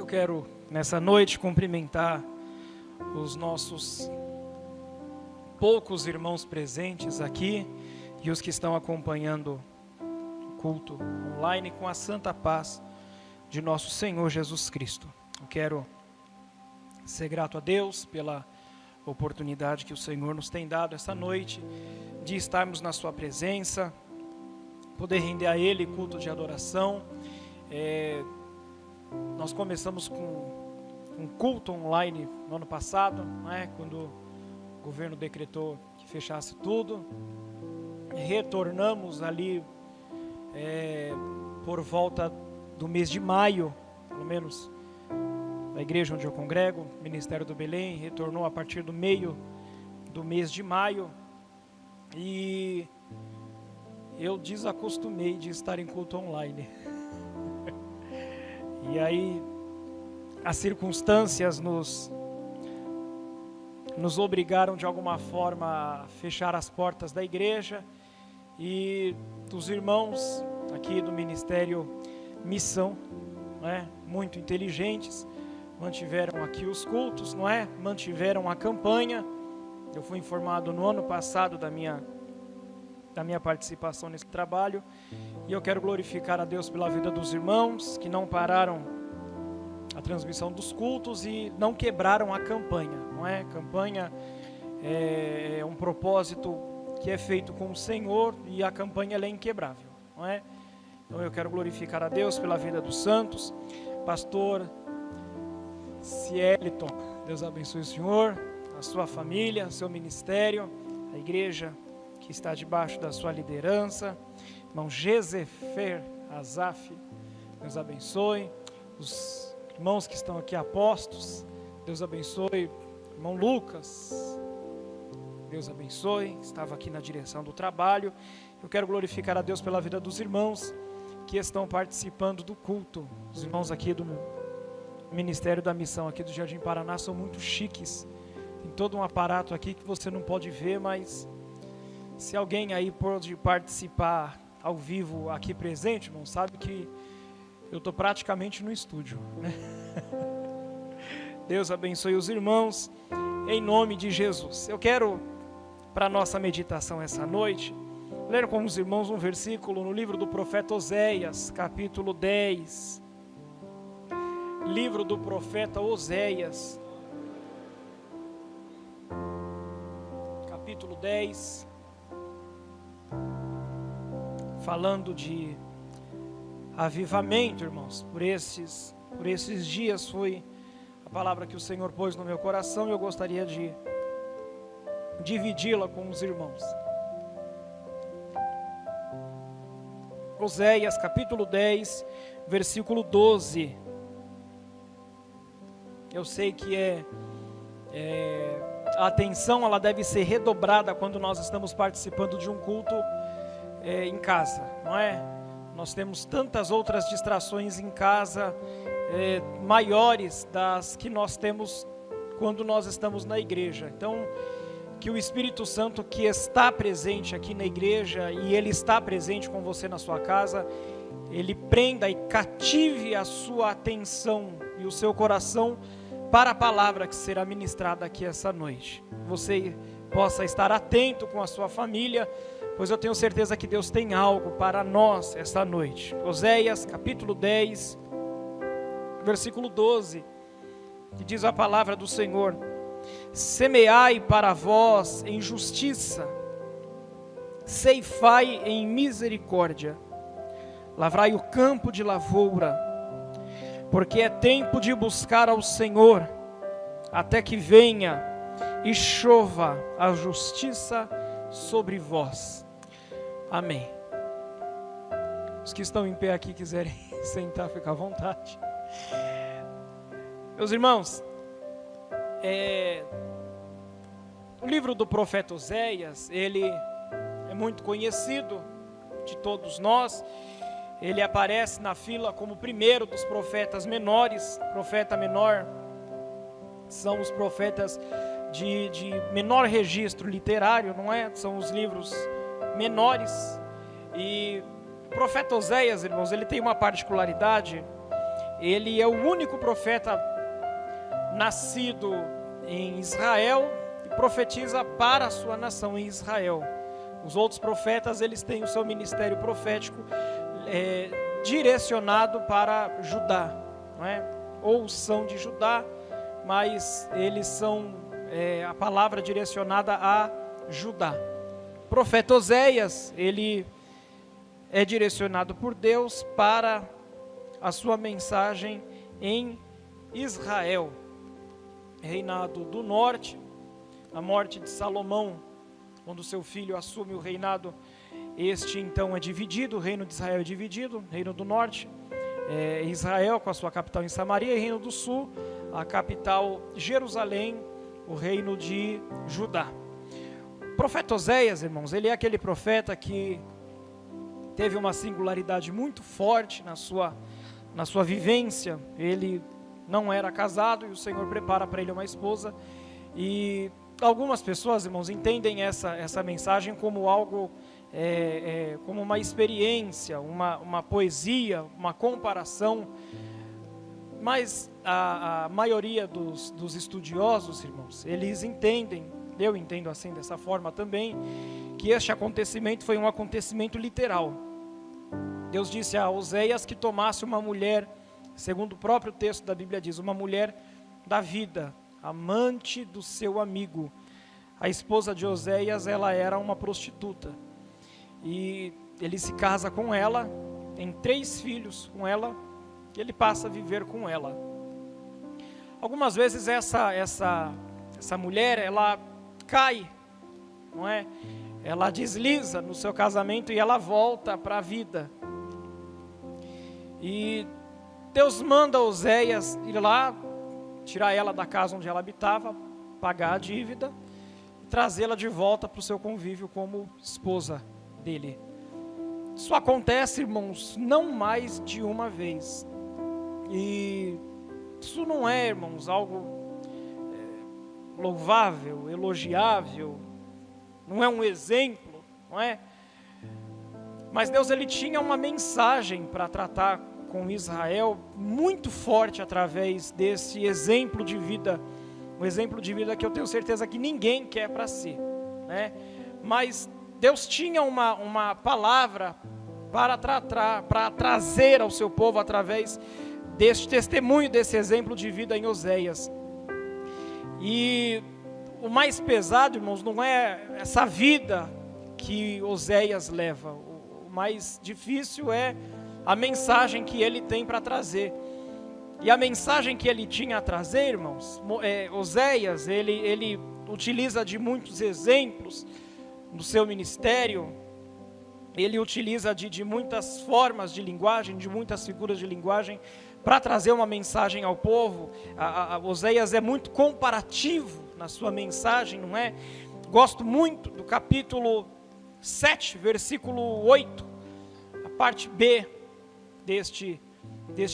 Eu quero, nessa noite, cumprimentar os nossos poucos irmãos presentes aqui e os que estão acompanhando o culto online com a santa paz de nosso Senhor Jesus Cristo. Eu quero ser grato a Deus pela oportunidade que o Senhor nos tem dado essa noite de estarmos na sua presença, poder render a Ele culto de adoração. Nós começamos com um culto online no ano passado, quando o governo decretou que fechasse tudo. Retornamos ali por volta do mês de maio, pelo menos a igreja onde eu congrego, o Ministério do Belém, retornou a partir do meio do mês de maio. E eu desacostumei de estar em culto online. E aí as circunstâncias nos obrigaram de alguma forma a fechar as portas da igreja, e os irmãos aqui do Ministério Missão, muito inteligentes, mantiveram aqui os cultos, mantiveram a campanha. Eu fui informado no ano passado da minha participação nesse trabalho, e eu quero glorificar a Deus pela vida dos irmãos que não pararam a transmissão dos cultos e não quebraram a campanha, Campanha é um propósito que é feito com o Senhor, e a campanha ela é inquebrável, Então eu quero glorificar a Deus pela vida dos santos. Pastor Cieliton, Deus abençoe o senhor, a sua família, seu ministério, a igreja que está debaixo da sua liderança. Irmão Gezefer Azaf, Deus abençoe. Os irmãos que estão aqui apostos, Deus abençoe. Irmão Lucas, Deus abençoe, estava aqui na direção do trabalho. Eu quero glorificar a Deus pela vida dos irmãos que estão participando do culto. Os irmãos aqui do Ministério da Missão aqui do Jardim Paraná são muito chiques. Tem todo um aparato aqui que você não pode ver, mas se alguém aí pode participar ao vivo aqui presente, irmão, sabe que eu estou praticamente no estúdio, Deus abençoe os irmãos, em nome de Jesus. Eu quero, para a nossa meditação essa noite, ler com os irmãos um versículo no livro do profeta Oséias, capítulo 10. Livro do profeta Oséias, capítulo 10, falando de avivamento, irmãos. Por esses dias foi a palavra que o Senhor pôs no meu coração, e eu gostaria de dividi-la com os irmãos. Oséias, capítulo 10, versículo 12. Eu sei que a atenção ela deve ser redobrada quando nós estamos participando de um culto em casa, Nós temos tantas outras distrações em casa, maiores das que nós temos quando nós estamos na igreja. Então, que o Espírito Santo que está presente aqui na igreja, e Ele está presente com você na sua casa, Ele prenda e cative a sua atenção e o seu coração para a palavra que será ministrada aqui essa noite. Você possa estar atento com a sua família, pois eu tenho certeza que Deus tem algo para nós esta noite. Oséias, capítulo 10, versículo 12, que diz a palavra do Senhor: semeai para vós em justiça, ceifai em misericórdia, lavrai o campo de lavoura, porque é tempo de buscar ao Senhor, até que venha e chova a justiça sobre vós. Amém. Os que estão em pé aqui quiserem sentar, fica à vontade. Meus irmãos, o livro do profeta Oséias, ele é muito conhecido de todos nós. Ele aparece na fila como o primeiro dos profetas menores. Profeta menor são os profetas de menor registro literário, São os livros menores. E o profeta Oséias, irmãos, ele tem uma particularidade. ele é o único profeta nascido em Israel e profetiza para a sua nação em Israel. Os outros profetas, eles têm o seu ministério profético direcionado para Judá, não é? Ou são de Judá, mas eles são a palavra direcionada a Judá. O profeta Oséias, ele é direcionado por Deus para a sua mensagem em Israel. Reinado do norte, a morte de Salomão, quando seu filho assume o reinado, este então é dividido, o reino de Israel é dividido, reino do norte, Israel com a sua capital em Samaria, e reino do sul, a capital Jerusalém, o reino de Judá. O profeta Oséias, irmãos, ele é aquele profeta que teve uma singularidade muito forte na sua vivência. Ele não era casado e o Senhor prepara para ele uma esposa, e algumas pessoas, irmãos, entendem essa mensagem como algo, como uma experiência, uma poesia, uma comparação, mas a maioria dos estudiosos, irmãos, eles entendem, eu entendo assim, dessa forma também, que este acontecimento foi um acontecimento literal. Deus disse a Oséias que tomasse uma mulher, segundo o próprio texto da Bíblia diz, uma mulher da vida, amante do seu amigo. A esposa de Oséias, ela era uma prostituta, e ele se casa com ela, tem 3 filhos com ela, e ele passa a viver com ela. Algumas vezes essa mulher, ela cai, não é? Ela desliza no seu casamento e ela volta para a vida. E Deus manda Oséias ir lá, tirar ela da casa onde ela habitava, pagar a dívida, e trazê-la de volta para o seu convívio como esposa dele. Isso acontece, irmãos, não mais de uma vez. E isso não é, irmãos, algo louvável, elogiável, não é um exemplo, não é? Mas Deus, ele tinha uma mensagem para tratar com Israel muito forte através desse exemplo de vida, um exemplo de vida que eu tenho certeza que ninguém quer para si, né? Mas Deus tinha uma palavra para trazer ao seu povo através deste testemunho, desse exemplo de vida em Oséias. E o mais pesado, irmãos, não é essa vida que Oséias leva. O mais difícil é a mensagem que ele tem para trazer. E a mensagem que ele tinha a trazer, irmãos, Oséias, ele utiliza de muitos exemplos no seu ministério. Ele utiliza de muitas formas de linguagem, de muitas figuras de linguagem, para trazer uma mensagem ao povo. Oséias é muito comparativo na sua mensagem, não é? Gosto muito do capítulo 7, versículo 8, a parte B deste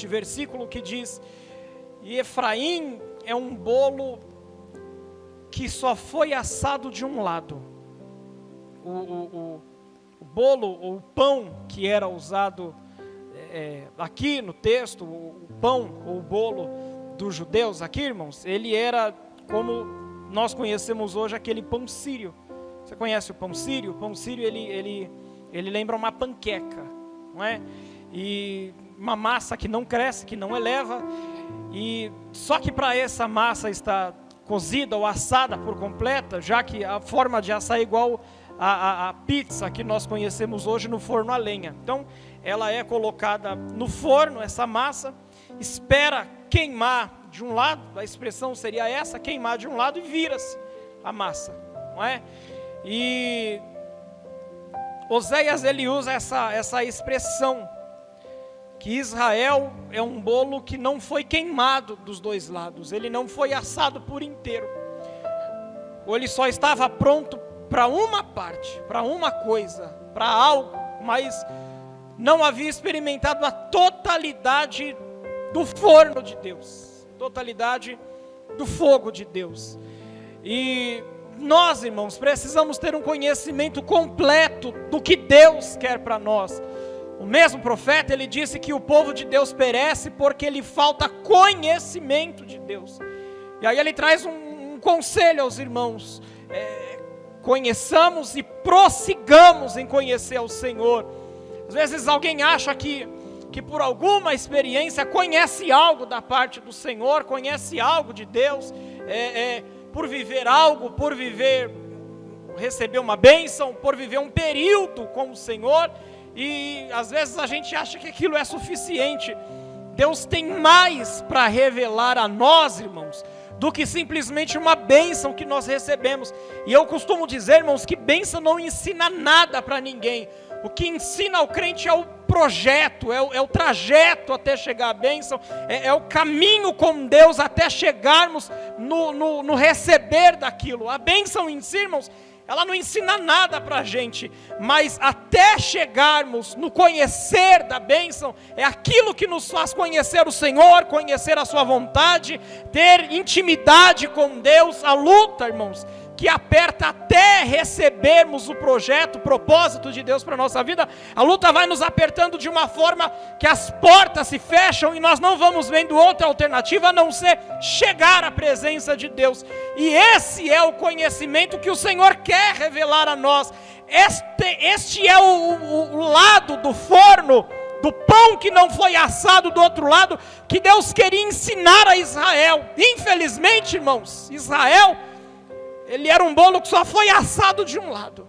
versículo, que diz: e Efraim é um bolo que só foi assado de um lado. O bolo ou o pão que era usado aqui no texto, o pão ou o bolo dos judeus aqui, irmãos, ele era como nós conhecemos hoje aquele pão sírio. Você conhece o pão sírio? O pão sírio, ele lembra uma panqueca, não é? E uma massa que não cresce, que não eleva, e só que para essa massa estar cozida ou assada por completa, já que a forma de assar é igual a pizza que nós conhecemos hoje no forno a lenha. Então, ela é colocada no forno, essa massa, espera queimar de um lado, a expressão seria essa, queimar de um lado, e vira-se a massa, não é? E Oséias, ele usa essa expressão, que Israel é um bolo que não foi queimado dos dois lados, ele não foi assado por inteiro, ou ele só estava pronto para uma parte, para uma coisa, para algo, mas não havia experimentado a totalidade do forno de Deus, totalidade do fogo de Deus. E nós, irmãos, precisamos ter um conhecimento completo do que Deus quer para nós, O mesmo profeta, ele disse que o povo de Deus perece porque lhe falta conhecimento de Deus. E aí ele traz um conselho aos irmãos: conheçamos e prossigamos em conhecer ao Senhor. Às vezes alguém acha que por alguma experiência conhece algo da parte do Senhor, conhece algo de Deus, por viver algo, receber uma bênção, por viver um período com o Senhor, e às vezes a gente acha que aquilo é suficiente. Deus tem mais para revelar a nós, irmãos, do que simplesmente uma bênção que nós recebemos. E eu costumo dizer, irmãos, que bênção não ensina nada para ninguém. O que ensina ao crente é o projeto, é o trajeto até chegar à bênção, é o caminho com Deus até chegarmos no receber daquilo. A bênção em si, irmãos, ela não ensina nada para a gente, mas até chegarmos no conhecer da bênção, é aquilo que nos faz conhecer o Senhor, conhecer a sua vontade, ter intimidade com Deus. A luta, irmãos, que aperta até recebermos o projeto, o propósito de Deus para a nossa vida, a luta vai nos apertando de uma forma que as portas se fecham e nós não vamos vendo outra alternativa a não ser chegar à presença de Deus. E esse é o conhecimento que o Senhor quer revelar a nós. Este é o lado do forno, do pão que não foi assado do outro lado, que Deus queria ensinar a Israel. Infelizmente, irmãos, Israel, ele era um bolo que só foi assado de um lado,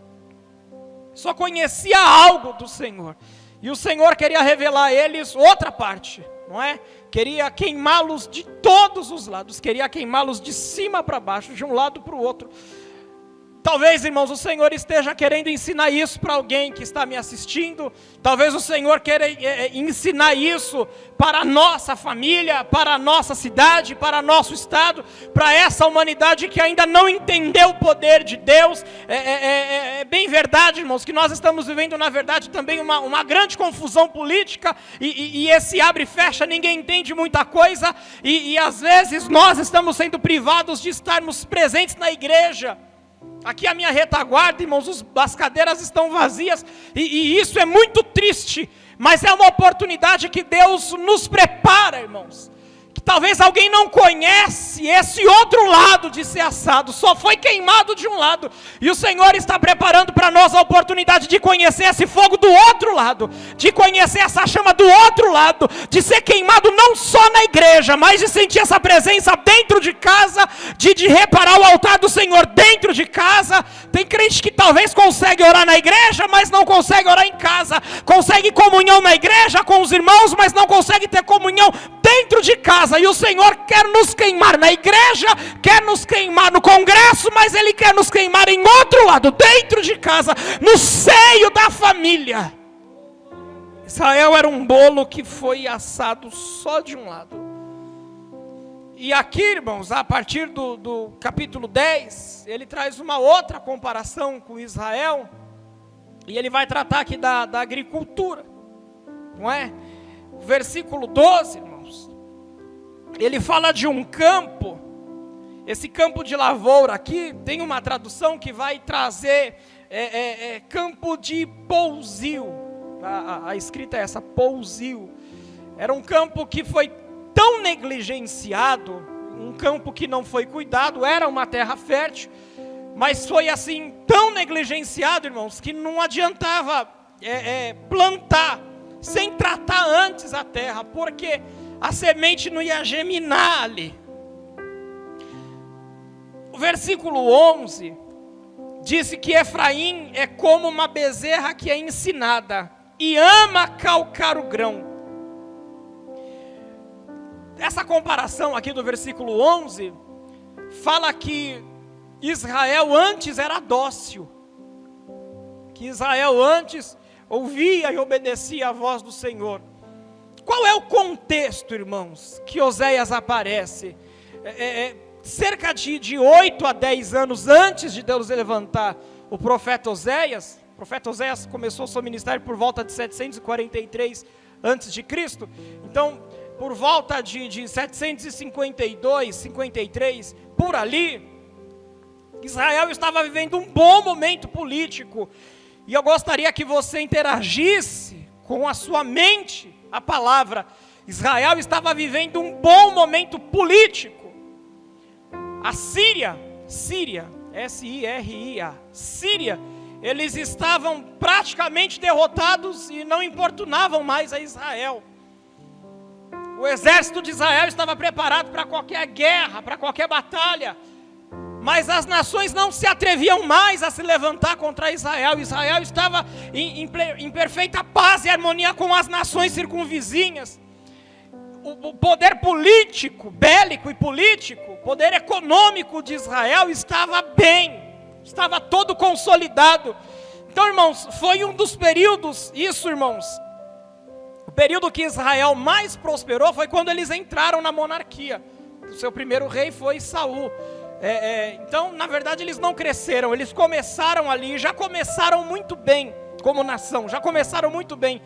só conhecia algo do Senhor, e o Senhor queria revelar a eles outra parte, não é? Queria queimá-los de todos os lados, queria queimá-los de cima para baixo, de um lado para o outro. Talvez, irmãos, o Senhor esteja querendo ensinar isso para alguém que está me assistindo. Talvez o Senhor queira ensinar isso para a nossa família, para a nossa cidade, para nosso estado, para essa humanidade que ainda não entendeu o poder de Deus. É bem verdade, irmãos, que nós estamos vivendo, na verdade, também uma grande confusão política, e esse abre e fecha, ninguém entende muita coisa, e às vezes nós estamos sendo privados de estarmos presentes na igreja. Aqui a minha retaguarda, irmãos, as cadeiras estão vazias, e isso é muito triste, mas é uma oportunidade que Deus nos prepara, irmãos. Que talvez alguém não conhece esse outro lado de ser assado, só foi queimado de um lado, e o Senhor está preparando para nós a oportunidade de conhecer esse fogo do outro lado, de conhecer essa chama do outro lado, de ser queimado não só na igreja, mas de sentir essa presença dentro de casa, de reparar o altar do Senhor dentro de casa. Tem crente que talvez consegue orar na igreja, mas não consegue orar em casa, consegue comunhão na igreja com os irmãos, mas não consegue ter comunhão dentro de casa. E o Senhor quer nos queimar na igreja, quer nos queimar no congresso, mas Ele quer nos queimar em outro lado, dentro de casa, no seio da família. Israel era um bolo que foi assado só de um lado. E aqui, irmãos, a partir do capítulo 10, ele traz uma outra comparação com Israel, e ele vai tratar aqui da agricultura, não é? O versículo 12, irmãos, ele fala de um campo. Esse campo de lavoura aqui, tem uma tradução que vai trazer campo de pousio. A escrita é essa, pousio. Era um campo que foi tão negligenciado, um campo que não foi cuidado, era uma terra fértil, mas foi assim, tão negligenciado, irmãos, que não adiantava plantar, sem tratar antes a terra, porque a semente não ia germinar ali. O versículo 11 disse que Efraim é como uma bezerra que é ensinada e ama calcar o grão. Essa comparação aqui do versículo 11 fala que Israel antes era dócil, que Israel antes ouvia e obedecia a voz do Senhor. Qual é o contexto, irmãos, que Oséias aparece? Cerca de 8 a 10 anos antes de Deus levantar o profeta Oséias. O profeta Oséias começou o seu ministério por volta de 743 a.C. Então, por volta de 752, 53, por ali, Israel estava vivendo um bom momento político. E eu gostaria que você interagisse com a sua mente a palavra. Israel estava vivendo um bom momento político. A Síria, S-I-R-I-A, Síria, eles estavam praticamente derrotados e não importunavam mais a Israel. O exército de Israel estava preparado para qualquer guerra, para qualquer batalha. Mas as nações não se atreviam mais a se levantar contra Israel. Israel estava em perfeita paz e harmonia com as nações circunvizinhas. O poder político, bélico e político, o poder econômico de Israel estava bem, estava todo consolidado. Então, irmãos, foi um dos períodos, o período que Israel mais prosperou foi quando eles entraram na monarquia. O seu primeiro rei foi Saul. Então, na verdade, eles não cresceram, eles começaram ali, já começaram muito bem como nação, já começaram muito bem.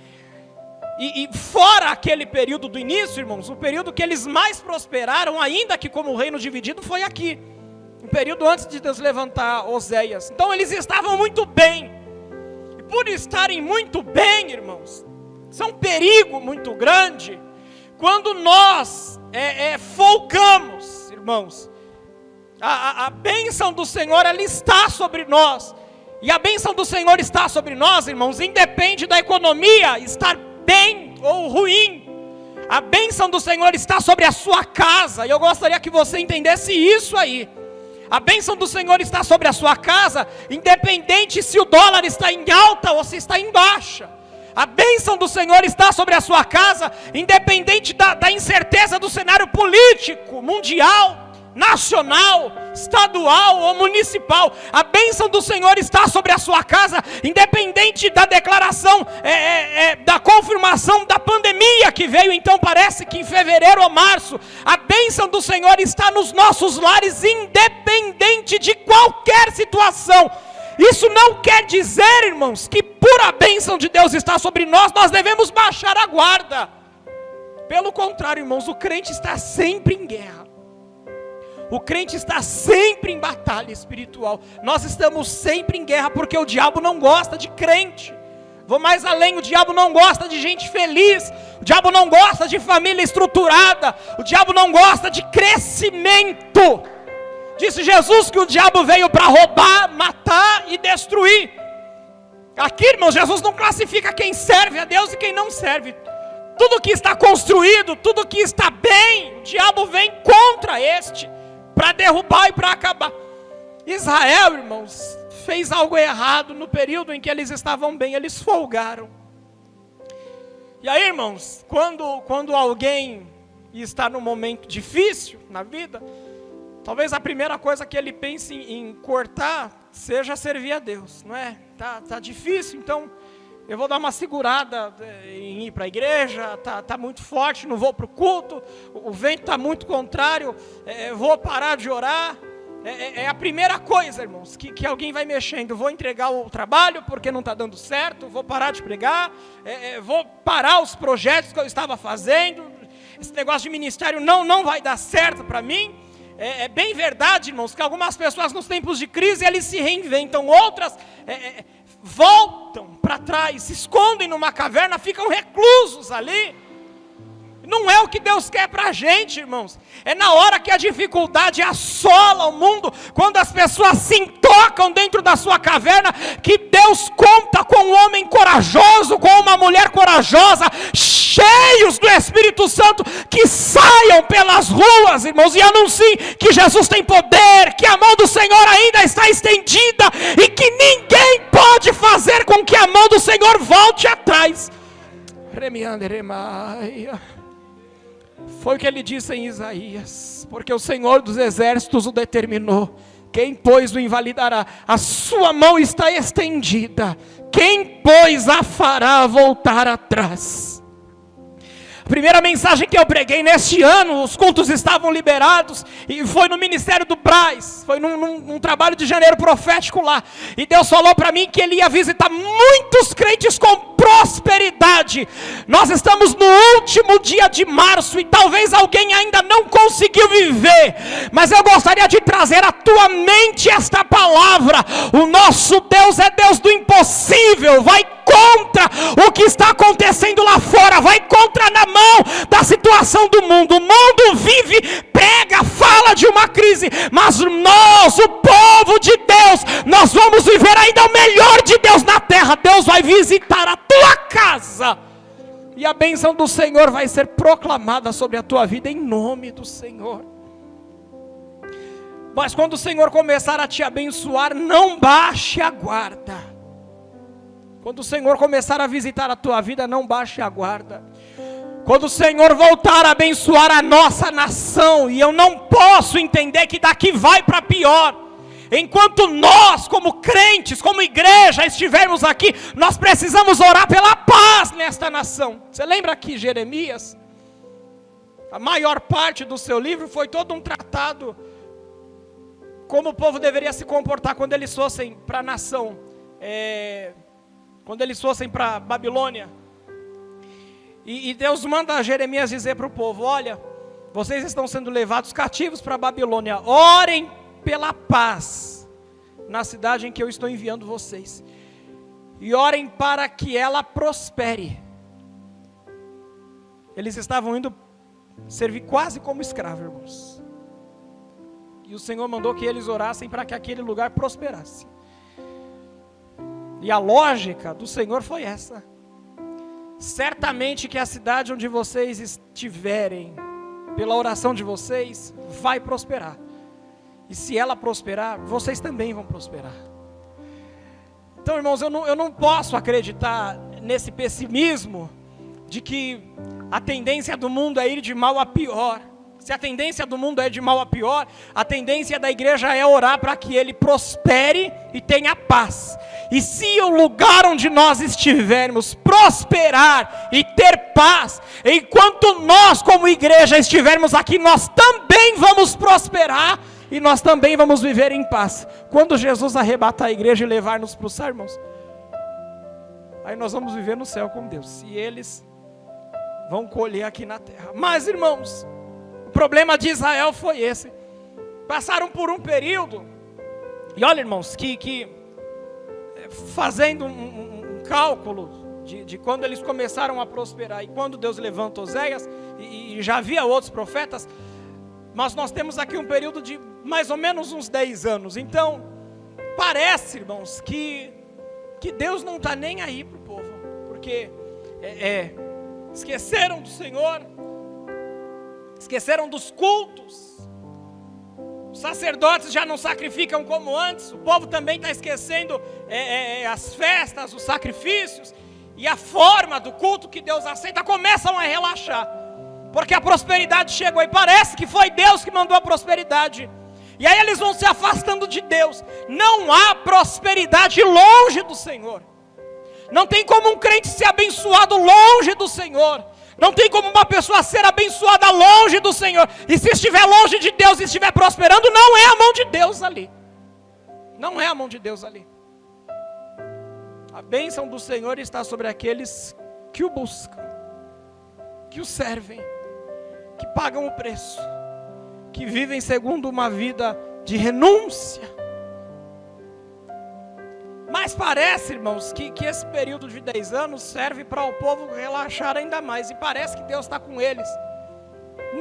E fora aquele período do início, irmãos, o período que eles mais prosperaram, ainda que como reino dividido, foi aqui. Um período antes de Deus levantar Oséias. Então eles estavam muito bem. E por estarem muito bem, irmãos, isso é um perigo muito grande. Quando nós folgamos, irmãos, a bênção do Senhor, ela está sobre nós. E a bênção do Senhor está sobre nós, irmãos, independe da economia estar bem ou ruim. A bênção do Senhor está sobre a sua casa, e eu gostaria que você entendesse isso aí. A bênção do Senhor está sobre a sua casa, independente se o dólar está em alta ou se está em baixa. A bênção do Senhor está sobre a sua casa, independente da incerteza do cenário político, mundial, nacional, estadual ou municipal. A bênção do Senhor está sobre a sua casa, independente da declaração, da confirmação da pandemia que veio, então parece que em fevereiro ou março. A bênção do Senhor está nos nossos lares, independente de qualquer situação. Isso não quer dizer, irmãos, que por a bênção de Deus estar sobre nós, nós devemos baixar a guarda. Pelo contrário, irmãos, o crente está sempre em guerra. O crente está sempre em batalha espiritual. Nós estamos sempre em guerra, porque o diabo não gosta de crente. Vou mais além, o diabo não gosta de gente feliz. O diabo não gosta de família estruturada. O diabo não gosta de crescimento. Disse Jesus que o diabo veio para roubar, matar e destruir. Aqui, irmãos, Jesus não classifica quem serve a Deus e quem não serve. Tudo que está construído, tudo que está bem, o diabo vem contra este, para derrubar e para acabar. Israel, irmãos, fez algo errado no período em que eles estavam bem, eles folgaram. E aí, irmãos, quando alguém está num momento difícil na vida, talvez a primeira coisa que ele pense em cortar seja servir a Deus, não é? Tá difícil, então eu vou dar uma segurada em ir para a igreja, tá muito forte, não vou para o culto, o vento está muito contrário, vou parar de orar. É a primeira coisa, irmãos, que alguém vai mexendo. Vou entregar o trabalho porque não está dando certo, vou parar de pregar, vou parar os projetos que eu estava fazendo, esse negócio de ministério não vai dar certo para mim. É bem verdade, irmãos, que algumas pessoas nos tempos de crise, eles se reinventam, outras voltam para trás, se escondem numa caverna, ficam reclusos ali. Não é o que Deus quer para a gente, irmãos. É na hora que a dificuldade assola o mundo, quando as pessoas se intocam dentro da sua caverna, que Deus conta com um homem corajoso, com uma mulher corajosa, cheios do Espírito Santo, que saiam pelas ruas, irmãos, e anunciem que Jesus tem poder, que a mão do Senhor ainda está estendida, e que ninguém pode fazer com que a mão do Senhor volte atrás. Foi o que ele disse em Isaías: porque o Senhor dos exércitos o determinou, quem pois o invalidará? A sua mão está estendida, quem pois a fará voltar atrás? A primeira mensagem que eu preguei neste ano, os cultos estavam liberados, e foi no ministério do Braz, foi num trabalho de janeiro profético lá, e Deus falou para mim que Ele ia visitar muitos crentes com prosperidade. Nós estamos no último dia de março, e talvez alguém ainda não conseguiu viver, mas eu gostaria de trazer à tua mente esta palavra: o nosso Deus é Deus do impossível. Vai contra o que está acontecendo lá fora, vai contra na mão da situação do mundo. O mundo vive, pega, fala de uma crise, mas nós, o povo de Deus, nós vamos viver ainda o melhor de Deus na terra. Deus vai visitar a tua casa e a bênção do Senhor vai ser proclamada sobre a tua vida em nome do Senhor. Mas quando o Senhor começar a te abençoar, não baixe a guarda. Quando o Senhor começar a visitar a tua vida, não baixe a guarda. Quando o Senhor voltar a abençoar a nossa nação, e eu não posso entender que daqui vai para pior, enquanto nós como crentes, como igreja estivermos aqui, nós precisamos orar pela paz nesta nação. Você lembra que Jeremias, a maior parte do seu livro foi todo um tratado como o povo deveria se comportar quando eles fossem para a nação, quando eles fossem para Babilônia. E Deus manda Jeremias dizer para o povo: olha, vocês estão sendo levados cativos para a Babilônia, orem pela paz na cidade em que eu estou enviando vocês, e orem para que ela prospere. Eles estavam indo servir quase como escravos, irmãos, e o Senhor mandou que eles orassem para que aquele lugar prosperasse. E a lógica do Senhor foi essa: certamente que a cidade onde vocês estiverem, pela oração de vocês, vai prosperar. E se ela prosperar, vocês também vão prosperar. Então, irmãos, eu não posso acreditar nesse pessimismo de que a tendência do mundo é ir de mal a pior. Se a tendência do mundo é de mal a pior, a tendência da igreja é orar para que ele prospere e tenha paz. E se o lugar onde nós estivermos prosperar e ter paz, enquanto nós como igreja estivermos aqui, nós também vamos prosperar e nós também vamos viver em paz. Quando Jesus arrebatar a igreja e levar-nos para os céus, irmãos, aí nós vamos viver no céu com Deus, e eles vão colher aqui na terra. Mas, irmãos, o problema de Israel foi esse: passaram por um período, e olha, irmãos, que fazendo um cálculo de quando eles começaram a prosperar e quando Deus levanta Oséias, e já havia outros profetas, mas nós temos aqui um período de mais ou menos uns 10 anos. Então, parece, irmãos, que Deus não está nem aí para o povo, porque esqueceram do Senhor, esqueceram dos cultos, os sacerdotes já não sacrificam como antes, o povo também está esquecendo as festas, os sacrifícios, e a forma do culto que Deus aceita. Começam a relaxar, porque a prosperidade chegou, e parece que foi Deus que mandou a prosperidade, e aí eles vão se afastando de Deus. Não há prosperidade longe do Senhor. Não tem como um crente ser abençoado longe do Senhor. Não tem como uma pessoa ser abençoada longe do Senhor. E se estiver longe de Deus e estiver prosperando, não é a mão de Deus ali. Não é a mão de Deus ali. A bênção do Senhor está sobre aqueles que o buscam, que o servem, que pagam o preço, que vivem segundo uma vida de renúncia. Mas parece, irmãos, que esse período de 10 anos serve para o povo relaxar ainda mais. E parece que Deus está com eles.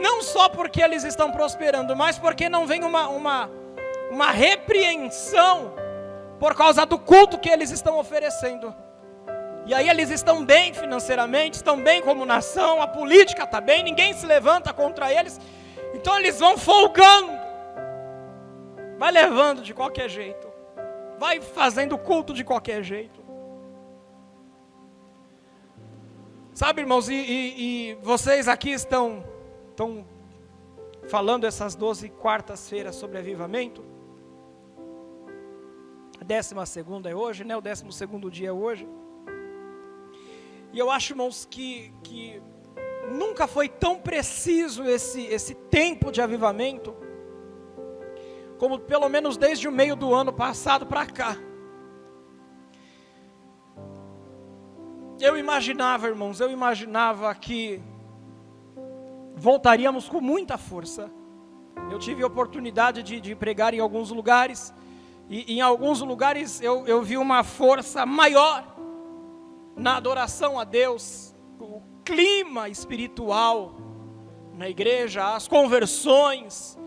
Não só porque eles estão prosperando, mas porque não vem uma repreensão por causa do culto que eles estão oferecendo. E aí eles estão bem financeiramente, estão bem como nação, a política está bem, ninguém se levanta contra eles. Então eles vão folgando. Vai levando de qualquer jeito. Vai fazendo culto de qualquer jeito. Sabe, irmãos, e vocês aqui estão falando essas 12 quartas-feiras sobre avivamento. A 12ª é hoje, né? O 12º dia é hoje. E eu acho, irmãos, que nunca foi tão preciso esse tempo de avivamento, como pelo menos desde o meio do ano passado para cá. Eu imaginava, irmãos, que voltaríamos com muita força. Eu tive a oportunidade de pregar em alguns lugares, e em alguns lugares eu vi uma força maior na adoração a Deus, o clima espiritual na igreja, as conversões,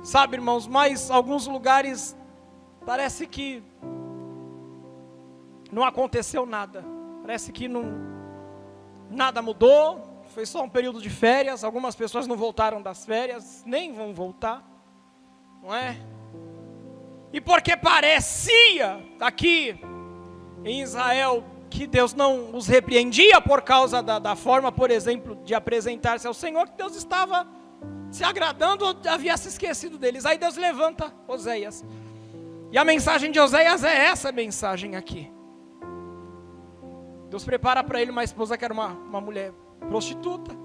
sabe, irmãos, mas alguns lugares parece que não aconteceu nada, parece que nada mudou. Foi só um período de férias, algumas pessoas não voltaram das férias, nem vão voltar, não é? E porque parecia aqui em Israel que Deus não os repreendia por causa da forma, por exemplo, de apresentar-se ao Senhor, que Deus estava se agradando ou havia se esquecido deles. Aí Deus levanta Oséias. E a mensagem de Oséias é essa mensagem aqui. Deus prepara para ele uma esposa que era uma mulher prostituta.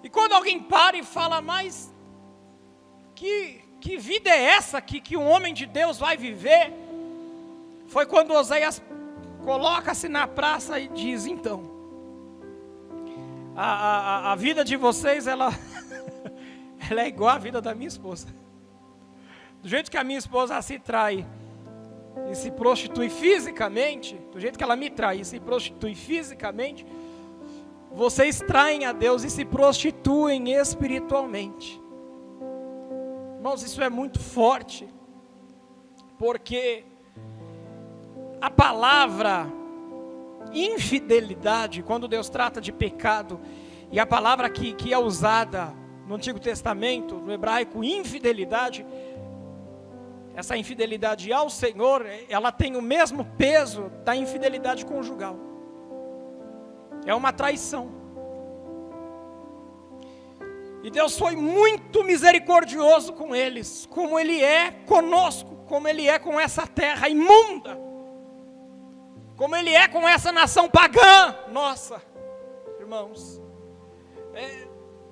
E quando alguém para e fala, mas que vida é essa que um homem de Deus vai viver? Foi quando Oséias coloca-se na praça e diz, então, a vida de vocês, ela é igual à vida da minha esposa. Do jeito que a minha esposa se trai e se prostitui fisicamente, do jeito que ela me trai e se prostitui fisicamente, vocês traem a Deus e se prostituem espiritualmente. Irmãos, isso é muito forte, porque a palavra infidelidade, quando Deus trata de pecado, e a palavra que é usada no Antigo Testamento, no hebraico, infidelidade, essa infidelidade ao Senhor, ela tem o mesmo peso da infidelidade conjugal. É uma traição. E Deus foi muito misericordioso com eles, como Ele é conosco, como Ele é com essa terra imunda, como Ele é com essa nação pagã. Nossa, irmãos,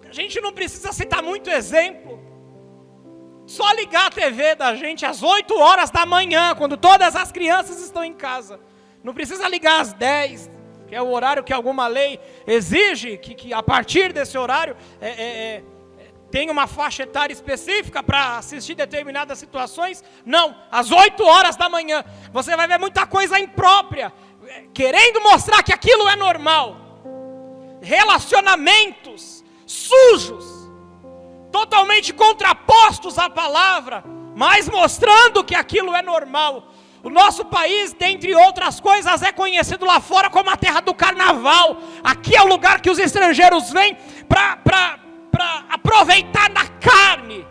a gente não precisa citar muito exemplo. Só ligar a TV da gente às 8 horas da manhã, quando todas as crianças estão em casa. Não precisa ligar às 10, que é o horário que alguma lei exige, que a partir desse horário tem uma faixa etária específica para assistir determinadas situações. Não, às 8 horas da manhã, você vai ver muita coisa imprópria, querendo mostrar que aquilo é normal. Relacionamentos sujos, totalmente contrapostos à palavra, mas mostrando que aquilo é normal. O nosso país, dentre outras coisas, é conhecido lá fora como a terra do carnaval. Aqui é o lugar que os estrangeiros vêm para aproveitar da carne.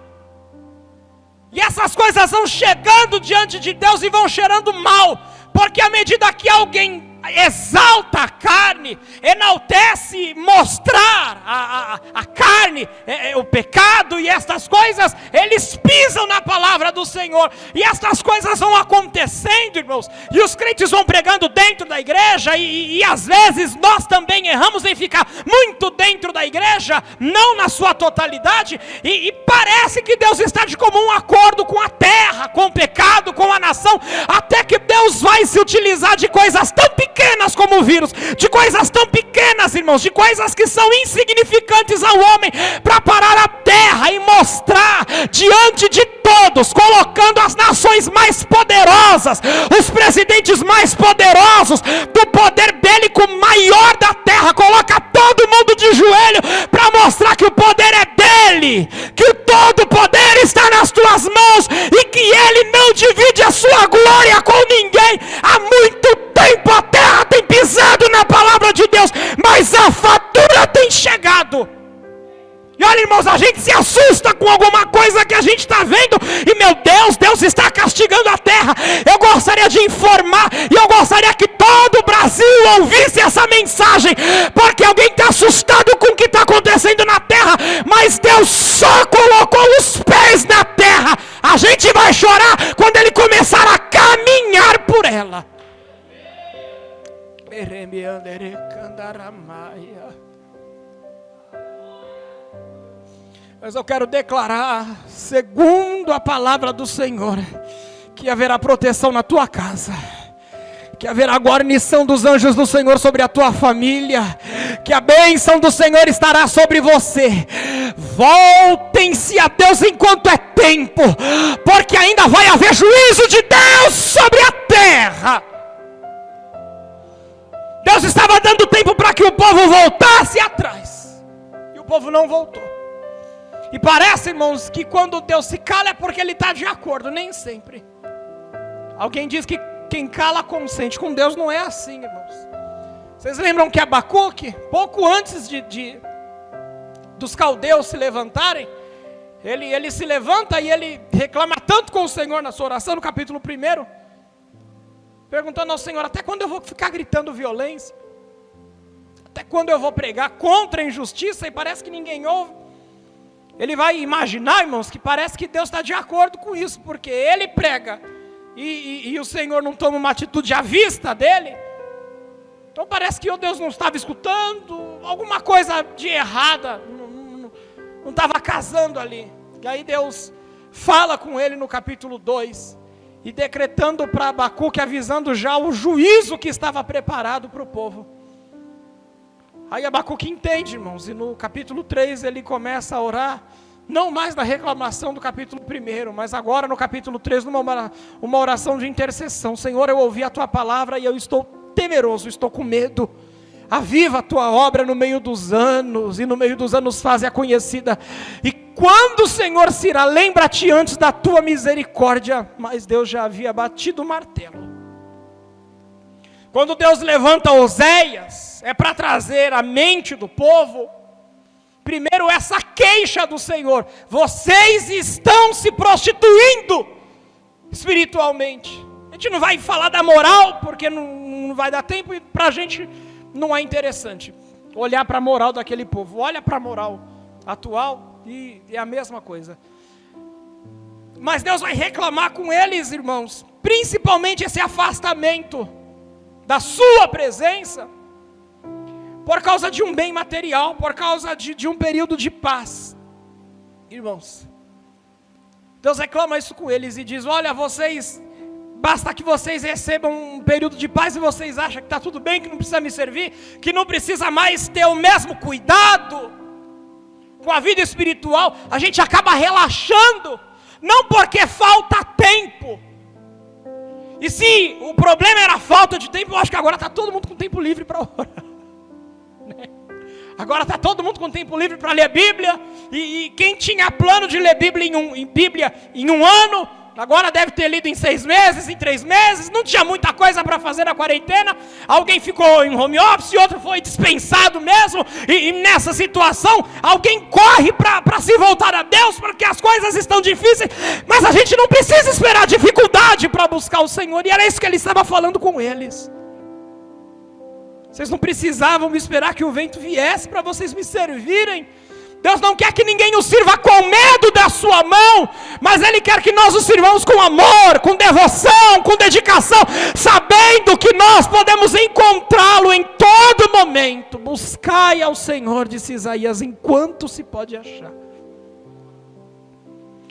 E essas coisas vão chegando diante de Deus e vão cheirando mal, porque à medida que alguém exalta a carne, enaltece mostrar a carne, o pecado e estas coisas, eles pisam na palavra do Senhor, e estas coisas vão acontecendo, irmãos, e os crentes vão pregando dentro da igreja, e às vezes nós também erramos em ficar muito dentro da igreja, não na sua totalidade, e parece que Deus está de comum acordo com a terra, com o pecado, com a nação, até que Deus vai se utilizar de coisas tão pequenas como o vírus, de coisas tão pequenas, irmãos, de coisas que são insignificantes ao homem, para parar a terra e mostrar diante de todos, colocando as nações mais poderosas, os presidentes mais poderosos, do poder bélico maior da terra, coloca todo mundo de joelho, para mostrar que o poder é dele, que todo o poder está nas tuas mãos, e que ele não divide a sua glória com ninguém. Há muito tempo a terra tem pisado na palavra de Deus, mas a fatura tem chegado. E olha, irmãos, a gente se assusta com alguma coisa que a gente está vendo, e meu Deus, Deus está castigando a terra. Eu gostaria de informar, e eu gostaria que todo o Brasil ouvisse essa mensagem, porque alguém está assustado com o que está acontecendo na terra, mas Deus só colocou os pés na terra. A gente vai chorar quando Ele começar a caminhar por ela. Mas eu quero declarar, segundo a palavra do Senhor, que haverá proteção na tua casa, que haverá guarnição dos anjos do Senhor sobre a tua família, que a bênção do Senhor estará sobre você. Voltem-se a Deus enquanto é tempo, porque ainda vai haver juízo de Deus sobre a terra. Deus estava dando tempo para que o povo voltasse atrás, e o povo não voltou. E parece, irmãos, que quando Deus se cala é porque Ele está de acordo, nem sempre. Alguém diz que quem cala consente, com Deus não é assim, irmãos. Vocês lembram que Abacuque, pouco antes dos caldeus se levantarem, ele se levanta e ele reclama tanto com o Senhor na sua oração, no capítulo 1, perguntando ao Senhor: até quando eu vou ficar gritando violência? Até quando eu vou pregar contra a injustiça e parece que ninguém ouve? Ele vai imaginar, irmãos, que parece que Deus está de acordo com isso, porque ele prega e o Senhor não toma uma atitude à vista dele. Então parece que Deus não estava escutando, alguma coisa de errada não estava casando ali. E aí Deus fala com ele no capítulo 2, e decretando para Abacuque, avisando já o juízo que estava preparado para o povo. Aí Abacuque entende, irmãos, e no capítulo 3 ele começa a orar, não mais na reclamação do capítulo 1, mas agora no capítulo 3, uma oração de intercessão. Senhor, eu ouvi a tua palavra e eu estou temeroso, estou com medo. Aviva a tua obra no meio dos anos, e no meio dos anos faze-a conhecida. E quando o Senhor se irá, lembra-te antes da tua misericórdia. Mas Deus já havia batido o martelo. Quando Deus levanta Oséias, é para trazer à mente do povo, primeiro, essa queixa do Senhor: vocês estão se prostituindo espiritualmente. A gente não vai falar da moral, porque não vai dar tempo, e para a gente não é interessante olhar para a moral daquele povo. Olha para a moral atual e é a mesma coisa. Mas Deus vai reclamar com eles, irmãos, principalmente esse afastamento da sua presença, por causa de um bem material, por causa de um período de paz. Irmãos, Deus reclama isso com eles e diz: olha, basta que vocês recebam um período de paz e vocês acham que está tudo bem, que não precisa me servir, que não precisa mais ter o mesmo cuidado com a vida espiritual. A gente acaba relaxando, não porque falta tempo. E se o problema era a falta de tempo, eu acho que agora está todo mundo com tempo livre para orar. Agora está todo mundo com tempo livre para ler Bíblia, e quem tinha plano de ler Bíblia em um ano, agora deve ter lido em 6 meses, em 3 meses. Não tinha muita coisa para fazer na quarentena. Alguém ficou em home office, outro foi dispensado mesmo. E nessa situação, alguém corre para se voltar a Deus, porque as coisas estão difíceis. Mas a gente não precisa esperar dificuldade para buscar o Senhor. E era isso que ele estava falando com eles. Vocês não precisavam me esperar que o vento viesse para vocês me servirem. Deus não quer que ninguém o sirva com medo da sua mão, mas Ele quer que nós o sirvamos com amor, com devoção, com dedicação, sabendo que nós podemos encontrá-lo em todo momento. Buscai ao Senhor, disse Isaías, enquanto se pode achar.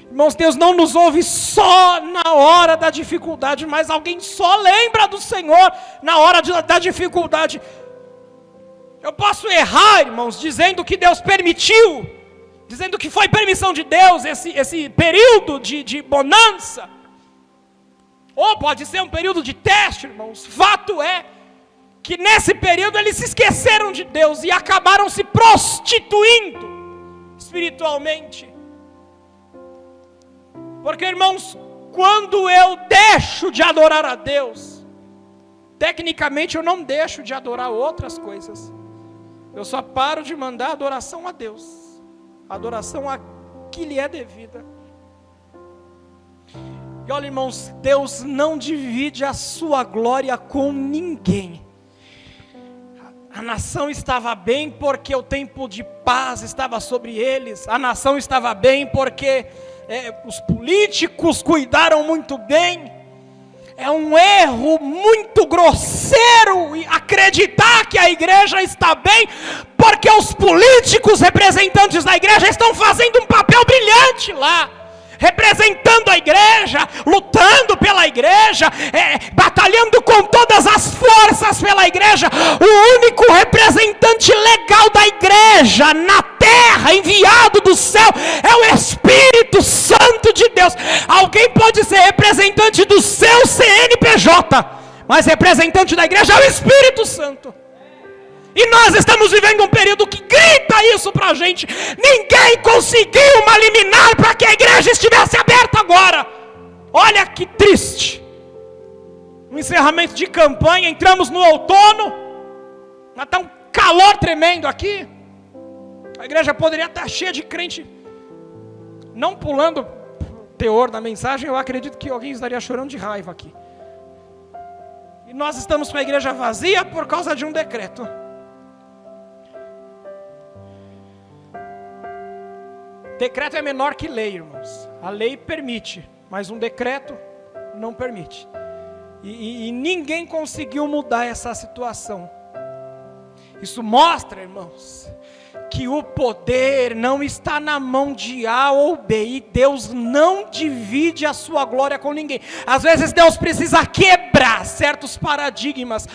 Irmãos, Deus não nos ouve só na hora da dificuldade, mas alguém só lembra do Senhor na hora da dificuldade. Eu posso errar, irmãos, dizendo que Deus permitiu, dizendo que foi permissão de Deus esse período de bonança, ou pode ser um período de teste, irmãos. Fato é que nesse período eles se esqueceram de Deus e acabaram se prostituindo espiritualmente. Porque, irmãos, quando eu deixo de adorar a Deus, tecnicamente eu não deixo de adorar outras coisas. Eu só paro de mandar adoração a Deus, adoração a que lhe é devida. E olha, irmãos, Deus não divide a sua glória com ninguém. A nação estava bem porque o tempo de paz estava sobre eles. A nação estava bem porque os políticos cuidaram muito bem. É um erro muito grosseiro acreditar que a igreja está bem, porque os políticos representantes da igreja estão fazendo um papel brilhante lá, representando a igreja, lutando pela igreja, batalhando com todas as forças pela igreja. O único representante legal da igreja na terra, enviado do céu, é o Espírito Santo de Deus. Alguém pode ser representante do seu CNPJ, mas representante da igreja é o Espírito Santo. E nós estamos vivendo um período que grita isso para a gente. Ninguém conseguiu uma liminar para que a igreja estivesse aberta agora. Olha que triste. No encerramento de campanha, entramos no outono, mas está um calor tremendo aqui. A igreja poderia estar cheia de crente. Não pulando o teor da mensagem, eu acredito que alguém estaria chorando de raiva aqui. E nós estamos com a igreja vazia por causa de um decreto. Decreto é menor que lei, irmãos. A lei permite, mas um decreto não permite. E ninguém conseguiu mudar essa situação. Isso mostra, irmãos, que o poder não está na mão de A ou B, e Deus não divide a sua glória com ninguém. Às vezes Deus precisa quebrar certos paradigmas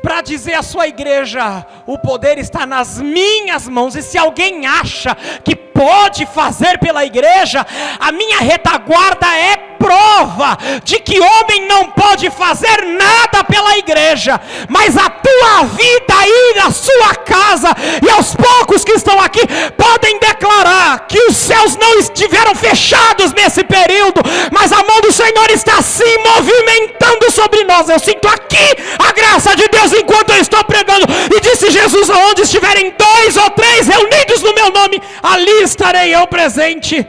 para dizer à sua igreja: o poder está nas minhas mãos, e se alguém acha que pode fazer pela igreja, a minha retaguarda é prova de que homem não pode fazer nada pela igreja, mas a tua vida aí na sua casa, e aos poucos que estão aqui, podem declarar que os céus não estiveram fechados nesse período, mas a mão do Senhor está se movimentando sobre nós. Eu sinto aqui a graça de Deus enquanto eu estou pregando, e disse Jesus: aonde estiverem 2 ou 3 reunidos no meu nome, ali estarei eu presente.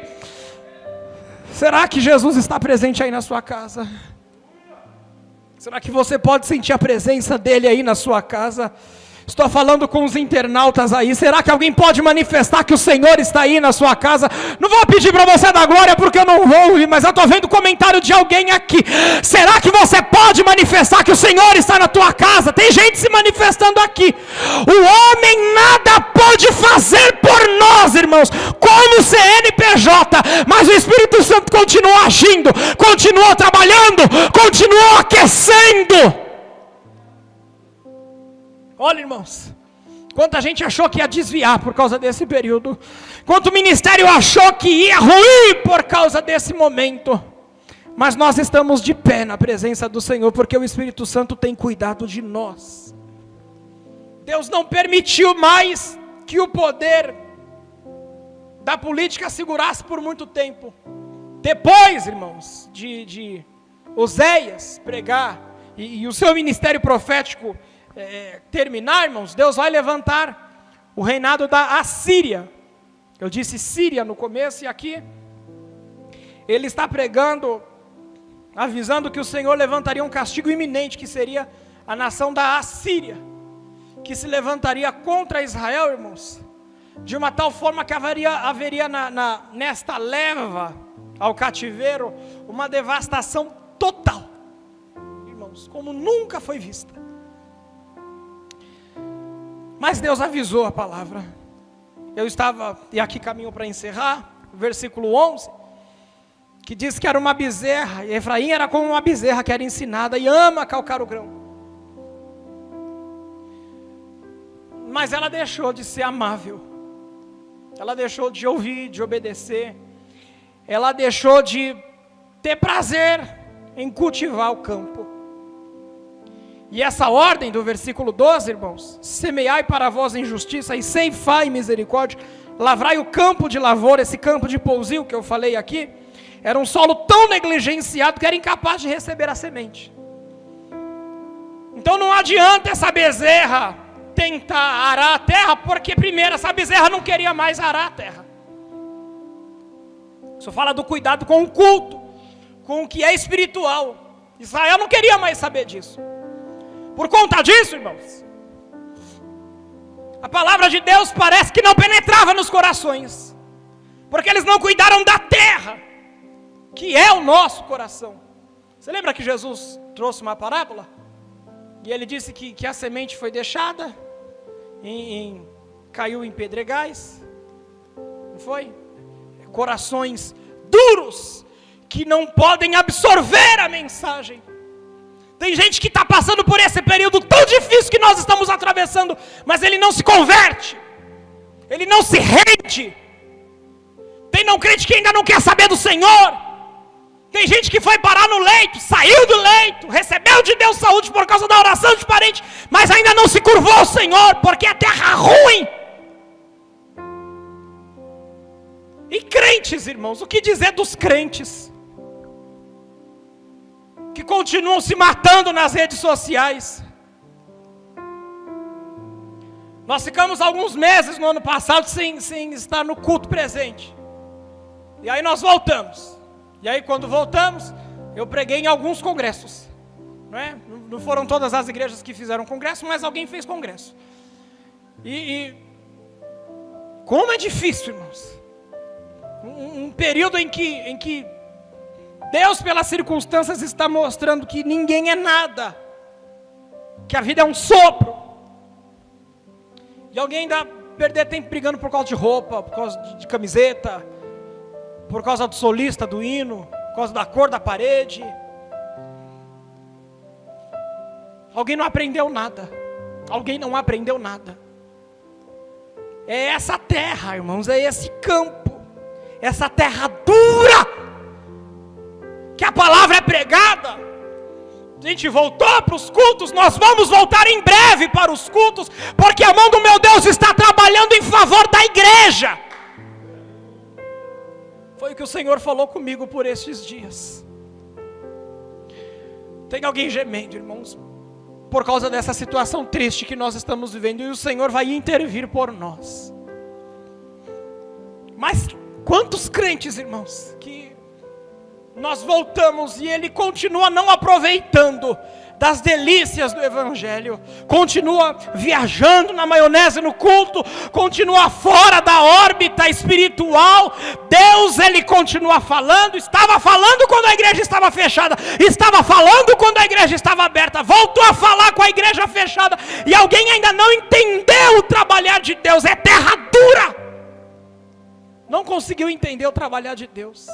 Será que Jesus está presente aí na sua casa? Será que você pode sentir a presença dele aí na sua casa? Estou falando com os internautas aí. Será que alguém pode manifestar que o Senhor está aí na sua casa? Não vou pedir para você dar glória porque eu não vou ouvir, mas eu estou vendo o comentário de alguém aqui. Será que você pode manifestar que o Senhor está na tua casa? Tem gente se manifestando aqui. O homem nada pode fazer por nós, irmãos, como CNPJ, mas o Espírito Santo continua agindo, continua trabalhando, continua aquecendo. Olha, irmãos, quanta gente achou que ia desviar por causa desse período, quanto o ministério achou que ia ruir por causa desse momento, mas nós estamos de pé na presença do Senhor, porque o Espírito Santo tem cuidado de nós. Deus não permitiu mais que o poder da política segurasse por muito tempo. Depois, irmãos, de Oséias pregar e o seu ministério profético terminar, irmãos, Deus vai levantar o reinado da Assíria. Eu disse Síria no começo, e aqui ele está pregando, avisando que o Senhor levantaria um castigo iminente, que seria a nação da Assíria, que se levantaria contra Israel, irmãos, de uma tal forma que haveria nesta leva ao cativeiro uma devastação total, irmãos, como nunca foi vista. Mas Deus avisou a palavra. Eu estava, e aqui caminho para encerrar, o versículo 11, que diz que era uma bezerra, e Efraim era como uma bezerra que era ensinada e ama calcar o grão. Mas ela deixou de ser amável, ela deixou de ouvir, de obedecer, ela deixou de ter prazer em cultivar o campo. E essa ordem do versículo 12, irmãos: semeai para vós em justiça e ceifai em misericórdia, lavrai o campo de lavoura. Esse campo de pousio que eu falei aqui, era um solo tão negligenciado que era incapaz de receber a semente. Então não adianta essa bezerra tentar arar a terra, porque primeiro essa bezerra não queria mais arar a terra. Isso fala do cuidado com o culto, com o que é espiritual. Israel não queria mais saber disso. Por conta disso, irmãos, a palavra de Deus parece que não penetrava nos corações, porque eles não cuidaram da terra, que é o nosso coração. Você lembra que Jesus trouxe uma parábola? E ele disse que a semente foi deixada, caiu em pedregais, não foi? Corações duros, que não podem absorver a mensagem. Tem gente que está passando por esse período tão difícil que nós estamos atravessando, mas ele não se converte, ele não se rende. Tem não crente que ainda não quer saber do Senhor. Tem gente que foi parar no leito, saiu do leito, recebeu de Deus saúde por causa da oração de parente, mas ainda não se curvou ao Senhor, porque é terra ruim. E crentes, irmãos, o que dizer dos crentes que continuam se matando nas redes sociais? Nós ficamos alguns meses no ano passado sem estar no culto presente. E aí nós voltamos. E aí quando voltamos, eu preguei em alguns congressos. Não foram todas as igrejas que fizeram congresso, mas alguém fez congresso. E como é difícil, irmãos. Um período em que Deus, pelas circunstâncias, está mostrando que ninguém é nada, que a vida é um sopro, e alguém ainda perder tempo brigando por causa de roupa, por causa de camiseta, por causa do solista, do hino, por causa da cor da parede. Alguém não aprendeu nada. Alguém não aprendeu nada. É essa terra, irmãos, é esse campo, essa terra dura, que a palavra é pregada. A gente voltou para os cultos, nós vamos voltar em breve para os cultos, porque a mão do meu Deus está trabalhando em favor da igreja. Foi o que o Senhor falou comigo por estes dias. Tem alguém gemendo, irmãos, por causa dessa situação triste que nós estamos vivendo, e o Senhor vai intervir por nós. Mas quantos crentes, irmãos, que nós voltamos e ele continua não aproveitando das delícias do Evangelho, continua viajando na maionese no culto, continua fora da órbita espiritual. Deus, ele continua falando, estava falando quando a igreja estava fechada, estava falando quando a igreja estava aberta, voltou a falar com a igreja fechada, e alguém ainda não entendeu o trabalhar de Deus. É terra dura, não conseguiu entender o trabalhar de Deus.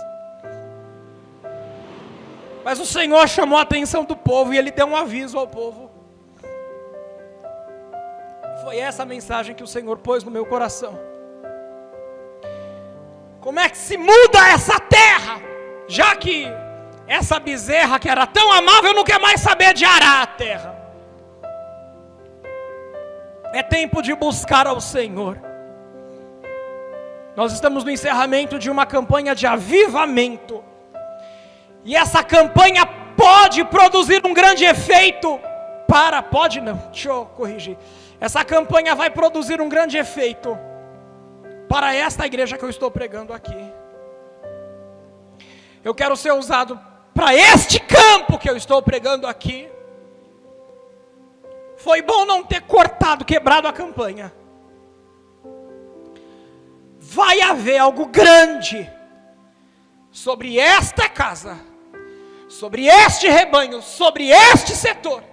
Mas o Senhor chamou a atenção do povo e ele deu um aviso ao povo. Foi essa a mensagem que o Senhor pôs no meu coração. Como é que se muda essa terra? Já que essa bezerra que era tão amável não quer mais saber de arar a terra. É tempo de buscar ao Senhor. Nós estamos no encerramento de uma campanha de avivamento. E essa campanha pode produzir um grande efeito pode não, deixa eu corrigir. Essa campanha vai produzir um grande efeito para esta igreja que eu estou pregando aqui. Eu quero ser usado para este campo que eu estou pregando aqui. Foi bom não ter quebrado a campanha. Vai haver algo grande sobre esta casa, sobre este rebanho, sobre este setor.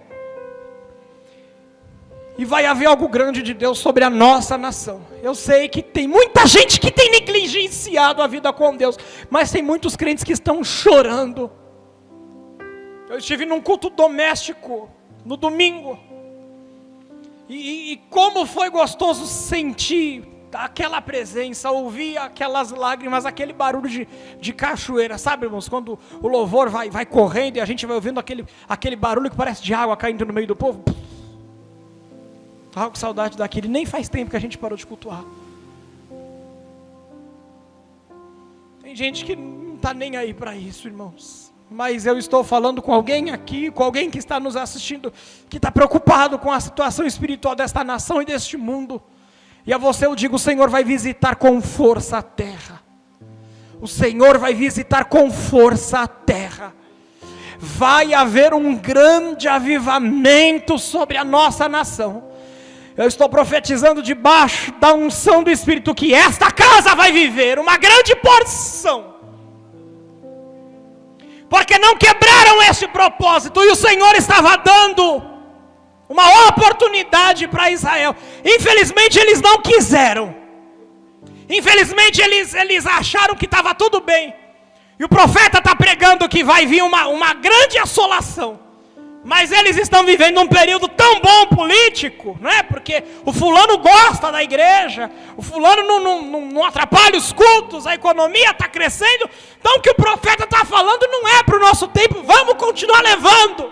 E vai haver algo grande de Deus sobre a nossa nação. Eu sei que tem muita gente que tem negligenciado a vida com Deus, mas tem muitos crentes que estão chorando. Eu estive num culto doméstico no domingo, e como foi gostoso sentir aquela presença, ouvir aquelas lágrimas, aquele barulho de cachoeira, sabe, irmãos, quando o louvor vai correndo e a gente vai ouvindo aquele barulho que parece de água caindo no meio do povo. Estava com saudade daquele, nem faz tempo que a gente parou de cultuar. Tem gente que não está nem aí para isso, irmãos, mas eu estou falando com alguém aqui, com alguém que está nos assistindo, que está preocupado com a situação espiritual desta nação e deste mundo. E a você eu digo, o Senhor vai visitar com força a terra. O Senhor vai visitar com força a terra. Vai haver um grande avivamento sobre a nossa nação. Eu estou profetizando debaixo da unção do Espírito que esta casa vai viver uma grande porção. Porque não quebraram este propósito e o Senhor estava dando uma oportunidade para Israel. Infelizmente eles não quiseram. Infelizmente eles acharam que estava tudo bem. E o profeta está pregando que vai vir uma grande assolação. Mas eles estão vivendo um período tão bom político, não é? Porque o fulano gosta da igreja, o fulano não atrapalha os cultos, a economia está crescendo. Então o que o profeta está falando não é para o nosso tempo, vamos continuar levando.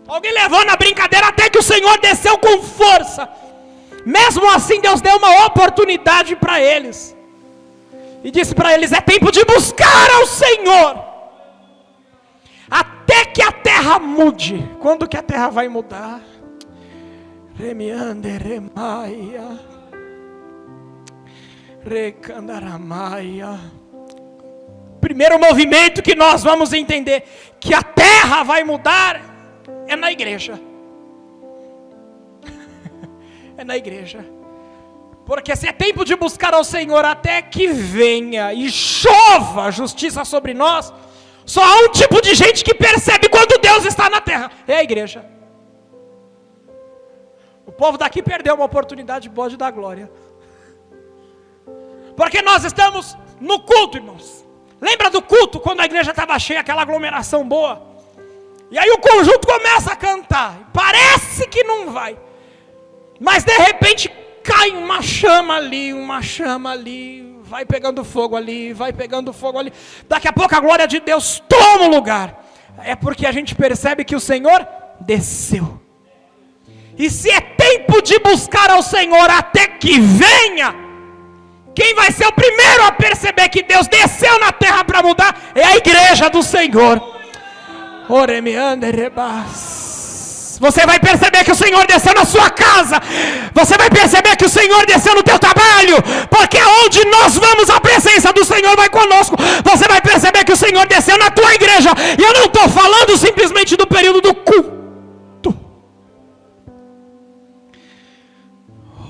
Alguém levou na brincadeira até que o Senhor desceu com força. Mesmo assim Deus deu uma oportunidade para eles. E disse para eles, é tempo de buscar ao Senhor. Até que a terra mude. Quando que a terra vai mudar? Remiande remaia. Recandaramaia. Primeiro movimento que nós vamos entender que a terra vai mudar é na igreja. É na igreja. Porque se é tempo de buscar ao Senhor até que venha e chova justiça sobre nós, só há um tipo de gente que percebe quando Deus está na terra, é a igreja. O povo daqui perdeu uma oportunidade boa de dar glória. Porque nós estamos no culto, irmãos. Lembra do culto, quando a igreja estava cheia, aquela aglomeração boa? E aí o conjunto começa a cantar, parece que não vai. Mas de repente cai uma chama ali, vai pegando fogo ali, vai pegando fogo ali. Daqui a pouco a glória de Deus toma o lugar. É porque a gente percebe que o Senhor desceu. E se é tempo de buscar ao Senhor até que venha, quem vai ser o primeiro a perceber que Deus desceu na terra para mudar é a igreja do Senhor. Você vai perceber que o Senhor desceu na sua casa. Você vai perceber que o Senhor desceu no teu trabalho. Porque onde nós vamos, a presença do Senhor vai conosco. Você vai perceber que o Senhor desceu na tua igreja. E eu não estou falando simplesmente do período do culto.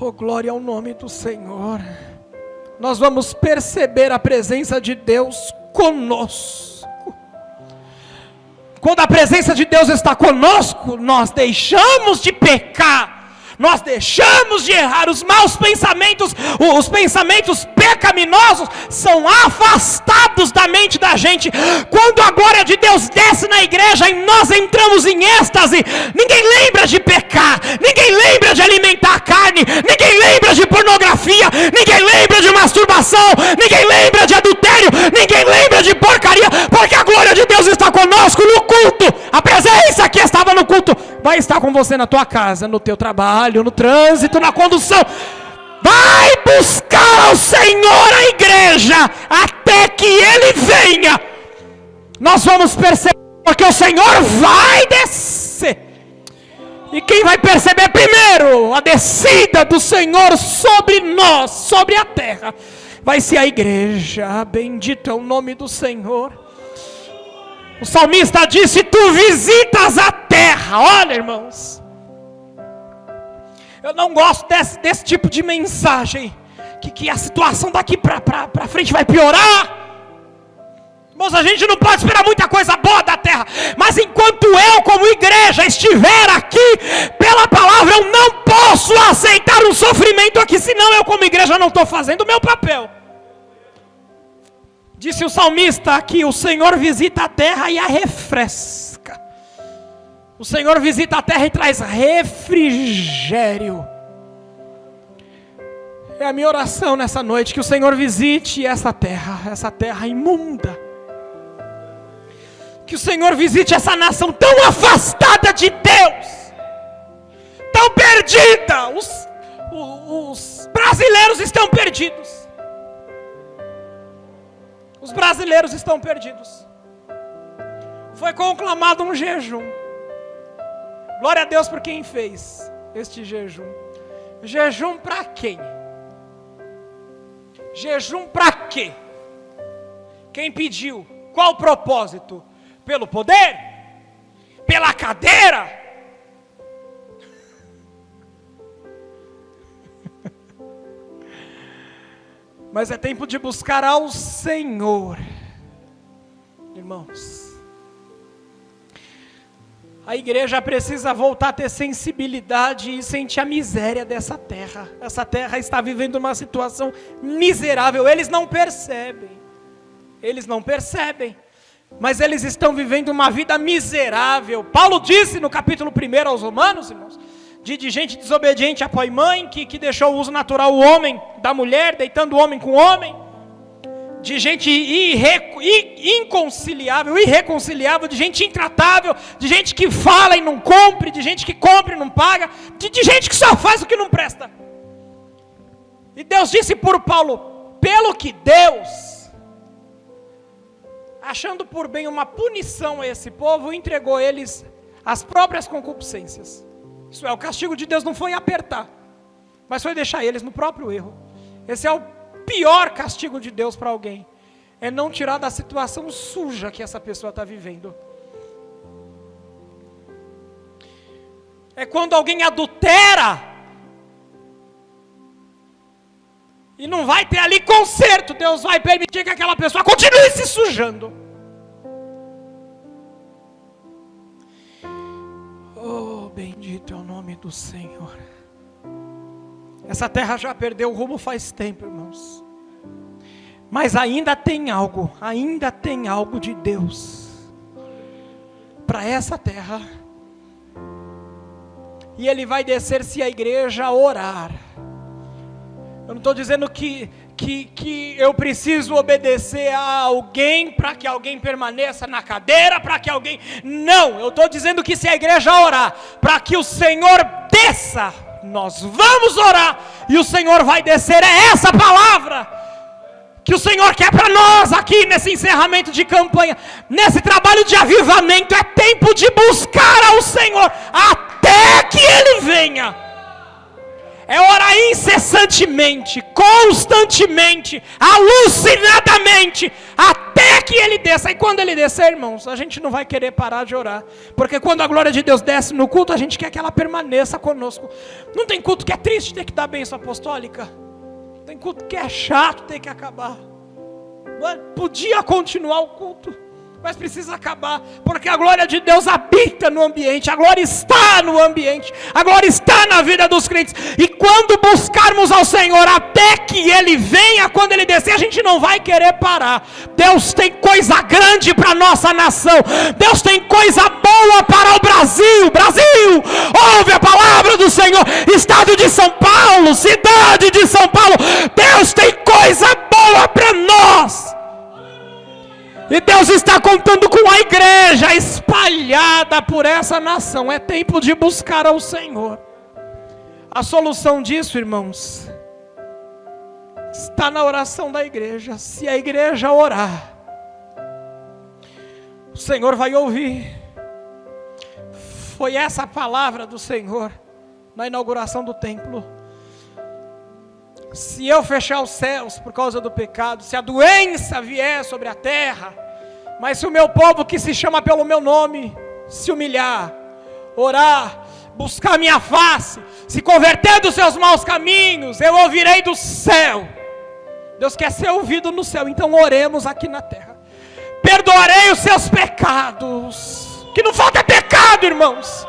Oh, glória ao nome do Senhor. Nós vamos perceber a presença de Deus conosco. Quando a presença de Deus está conosco, nós deixamos de pecar. Nós deixamos de errar. Os maus pensamentos, os pensamentos pecaminosos são afastados da mente da gente. Quando a glória de Deus desce na igreja e nós entramos em êxtase, ninguém lembra de pecar, ninguém lembra de alimentar a carne, ninguém lembra de pornografia, ninguém lembra de masturbação, ninguém lembra de adultério, ninguém lembra de porcaria, porque a glória de Deus está conosco no culto. A presença que estava no culto vai estar com você na tua casa, no teu trabalho, no trânsito, na condução. Vai buscar ao Senhor a igreja até que Ele venha. Nós vamos perceber que o Senhor vai descer. E quem vai perceber primeiro a descida do Senhor sobre nós, sobre a terra, vai ser a igreja. Bendito é o nome do Senhor. O salmista disse, tu visitas a terra. Olha, irmãos, eu não gosto desse tipo de mensagem, que a situação daqui para frente vai piorar. Irmãos, a gente não pode esperar muita coisa boa da terra, mas enquanto eu como igreja estiver aqui, pela palavra eu não posso aceitar um sofrimento aqui, senão eu como igreja não estou fazendo o meu papel. Disse o salmista aqui, o Senhor visita a terra e a refresca. O Senhor visita a terra e traz refrigério. É a minha oração nessa noite, que o Senhor visite essa terra imunda. Que o Senhor visite essa nação tão afastada de Deus, tão perdida. Os brasileiros estão perdidos. Os brasileiros estão perdidos. Foi conclamado um jejum. Glória a Deus por quem fez este jejum. Jejum para quem? Jejum para quê? Quem pediu? Qual o propósito? Pelo poder? Pela cadeira? Mas é tempo de buscar ao Senhor. Irmãos, a igreja precisa voltar a ter sensibilidade e sentir a miséria dessa terra. Essa terra está vivendo uma situação miserável. Eles não percebem. Eles não percebem, mas eles estão vivendo uma vida miserável. Paulo disse no capítulo 1 aos Romanos, irmãos, de gente desobediente a pai e mãe, que deixou o uso natural o homem da mulher, deitando o homem com o homem, de gente inconciliável, irreconciliável, de gente intratável, de gente que fala e não cumpre, de gente que compra e não paga, de gente que só faz o que não presta. E Deus disse por Paulo, pelo que Deus, achando por bem uma punição a esse povo, entregou eles às próprias concupiscências. Isso é, o castigo de Deus não foi apertar, mas foi deixar eles no próprio erro. Esse é o pior castigo de Deus para alguém, é não tirar da situação suja que essa pessoa está vivendo. É quando alguém adultera e não vai ter ali conserto, Deus vai permitir que aquela pessoa continue se sujando. Oh, bendito é o nome do Senhor. Essa terra já perdeu o rumo faz tempo, irmãos. Mas ainda tem algo de Deus para essa terra. E Ele vai descer se a igreja orar. Eu não estou dizendo que eu preciso obedecer a alguém para que alguém permaneça na cadeira, para que alguém... Não, eu estou dizendo que se a igreja orar, para que o Senhor desça, nós vamos orar, e o Senhor vai descer. É essa palavra que o Senhor quer para nós aqui nesse encerramento de campanha, nesse trabalho de avivamento. É tempo de buscar ao Senhor até que Ele venha. É orar incessantemente, constantemente, alucinadamente, até que Ele desça. E quando Ele descer, irmãos, a gente não vai querer parar de orar, porque quando a glória de Deus desce no culto, a gente quer que ela permaneça conosco. Não tem culto que é triste ter que dar bênção apostólica, tem culto que é chato ter que acabar. Podia continuar o culto, mas precisa acabar, porque a glória de Deus habita no ambiente, a glória está no ambiente, a glória está na vida dos crentes. E quando buscarmos ao Senhor até que Ele venha, quando Ele descer, a gente não vai querer parar. Deus tem coisa grande para a nossa nação, Deus tem coisa boa para o Brasil. Brasil, ouve a palavra do Senhor. Estado de São Paulo, cidade de São Paulo, Deus tem coisa boa para nós. E Deus está contando com a igreja espalhada por essa nação. É tempo de buscar ao Senhor. A solução disso, irmãos, está na oração da igreja. Se a igreja orar, o Senhor vai ouvir. Foi essa a palavra do Senhor na inauguração do templo. Se eu fechar os céus por causa do pecado, se a doença vier sobre a terra, mas se o meu povo que se chama pelo meu nome se humilhar, orar, buscar minha face, se converter dos seus maus caminhos, eu ouvirei do céu. Deus quer ser ouvido no céu, então oremos aqui na terra. Perdoarei os seus pecados, que não falta pecado, irmãos,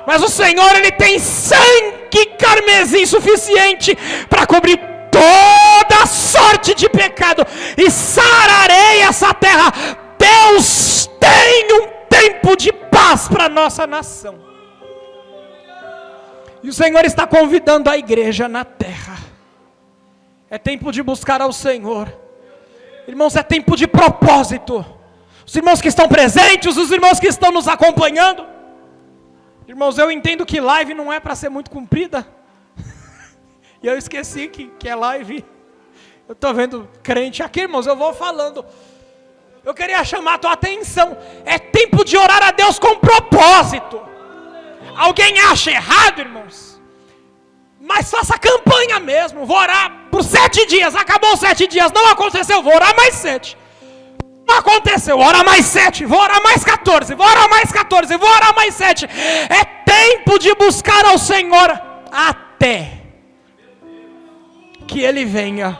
mas o Senhor, Ele tem sangue carmesim suficiente para cobrir toda sorte de pecado, e sararei essa terra. Deus tem um tempo de paz para a nossa nação, e o Senhor está convidando a igreja na terra. É tempo de buscar ao Senhor, irmãos, é tempo de propósito. Os irmãos que estão presentes, os irmãos que estão nos acompanhando, irmãos, eu entendo que live não é para ser muito comprida, e eu esqueci que é live. Eu estou vendo crente aqui, irmãos, eu vou falando. Eu queria chamar a tua atenção. É tempo de orar a Deus com propósito. Alguém acha errado, irmãos? Mas faça campanha mesmo. Vou orar por 7 dias. Acabou 7 dias, não aconteceu, vou orar mais 7. Não aconteceu, ora mais 7. Vou orar mais 14. Vou orar mais 14. Vou orar mais 7. É tempo de buscar ao Senhor até que Ele venha.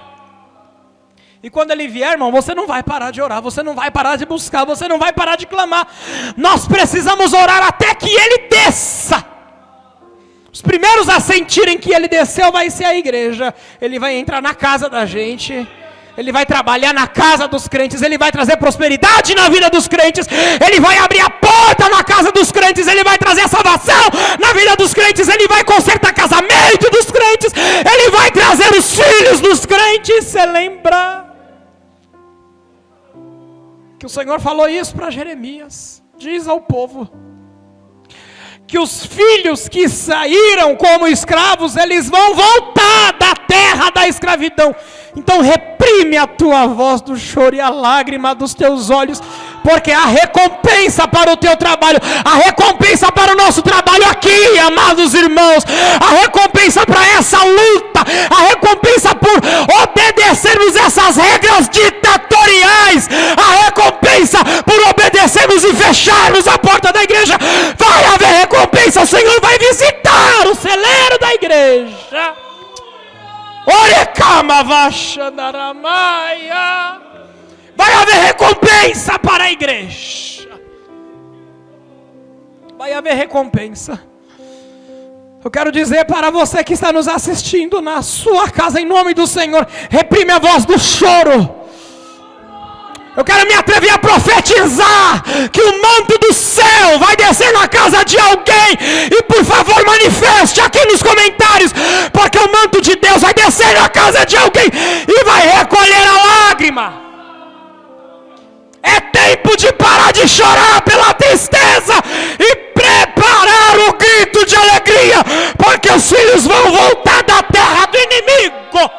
E quando Ele vier, irmão, você não vai parar de orar, você não vai parar de buscar, você não vai parar de clamar. Nós precisamos orar até que Ele desça. Os primeiros a sentirem que Ele desceu vai ser a igreja. Ele vai entrar na casa da gente, Ele vai trabalhar na casa dos crentes, Ele vai trazer prosperidade na vida dos crentes, Ele vai abrir a porta na casa dos crentes, Ele vai trazer salvação na vida dos crentes, Ele vai consertar casamento dos crentes, Ele vai trazer os filhos dos crentes. Você lembra que o Senhor falou isso para Jeremias? Diz ao povo que os filhos que saíram como escravos, eles vão voltar da terra da escravidão. Então reprime a tua voz do choro e a lágrima dos teus olhos, porque a recompensa para o teu trabalho, a recompensa para o nosso trabalho aqui, amados irmãos, a recompensa para essa luta, a recompensa por obedecermos essas regras ditatoriais, a recompensa por obedecermos e fecharmos a porta da igreja, vai haver recompensa. O Senhor vai visitar o celeiro da igreja. Vai haver recompensa para a igreja. Vai haver recompensa. Eu quero dizer para você que está nos assistindo na sua casa, em nome do Senhor, reprime a voz do choro. Eu quero me atrever a profetizar que o manto do céu vai descer na casa de alguém. E por favor manifeste aqui nos comentários, porque o manto de Deus vai descer na casa de alguém e vai recolher a lágrima. É tempo de parar de chorar pela tristeza e preparar o grito de alegria, porque os filhos vão voltar da terra do inimigo.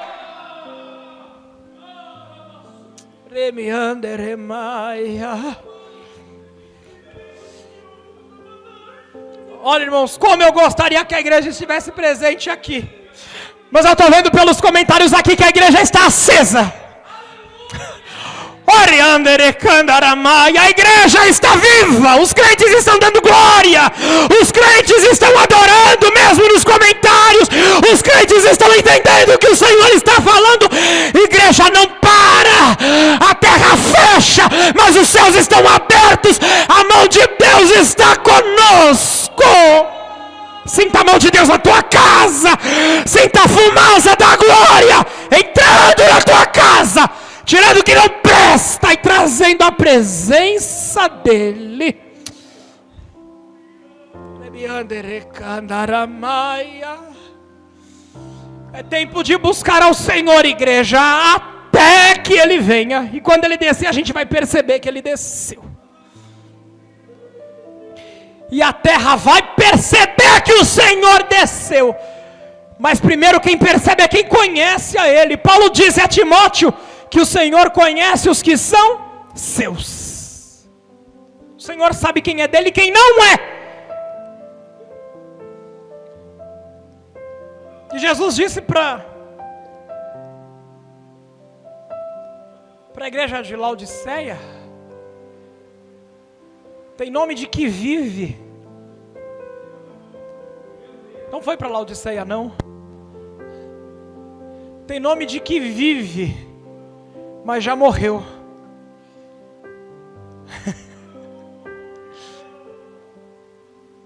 Olha, irmãos, como eu gostaria que a igreja estivesse presente aqui, mas eu estou vendo pelos comentários aqui que a igreja está acesa. A igreja está viva, os crentes estão dando glória, os crentes estão adorando mesmo nos comentários, os crentes estão entendendo o que o Senhor está falando. Igreja não para, a terra fecha, mas os céus estão abertos, a mão de Deus está conosco. Sinta a mão de Deus na tua casa, sinta a fumaça da glória entrando na tua casa, tirando o que não presta e trazendo a presença dEle. É tempo de buscar ao Senhor, igreja, até que Ele venha. E quando Ele descer, a gente vai perceber que Ele desceu. E a terra vai perceber que o Senhor desceu. Mas primeiro quem percebe é quem conhece a Ele. Paulo disse a Timóteo que o Senhor conhece os que são seus. O Senhor sabe quem é dele e quem não é. E Jesus disse para a igreja de Laodiceia: tem nome de que vive. Não foi para Laodiceia, não. Tem nome de que vive, mas já morreu.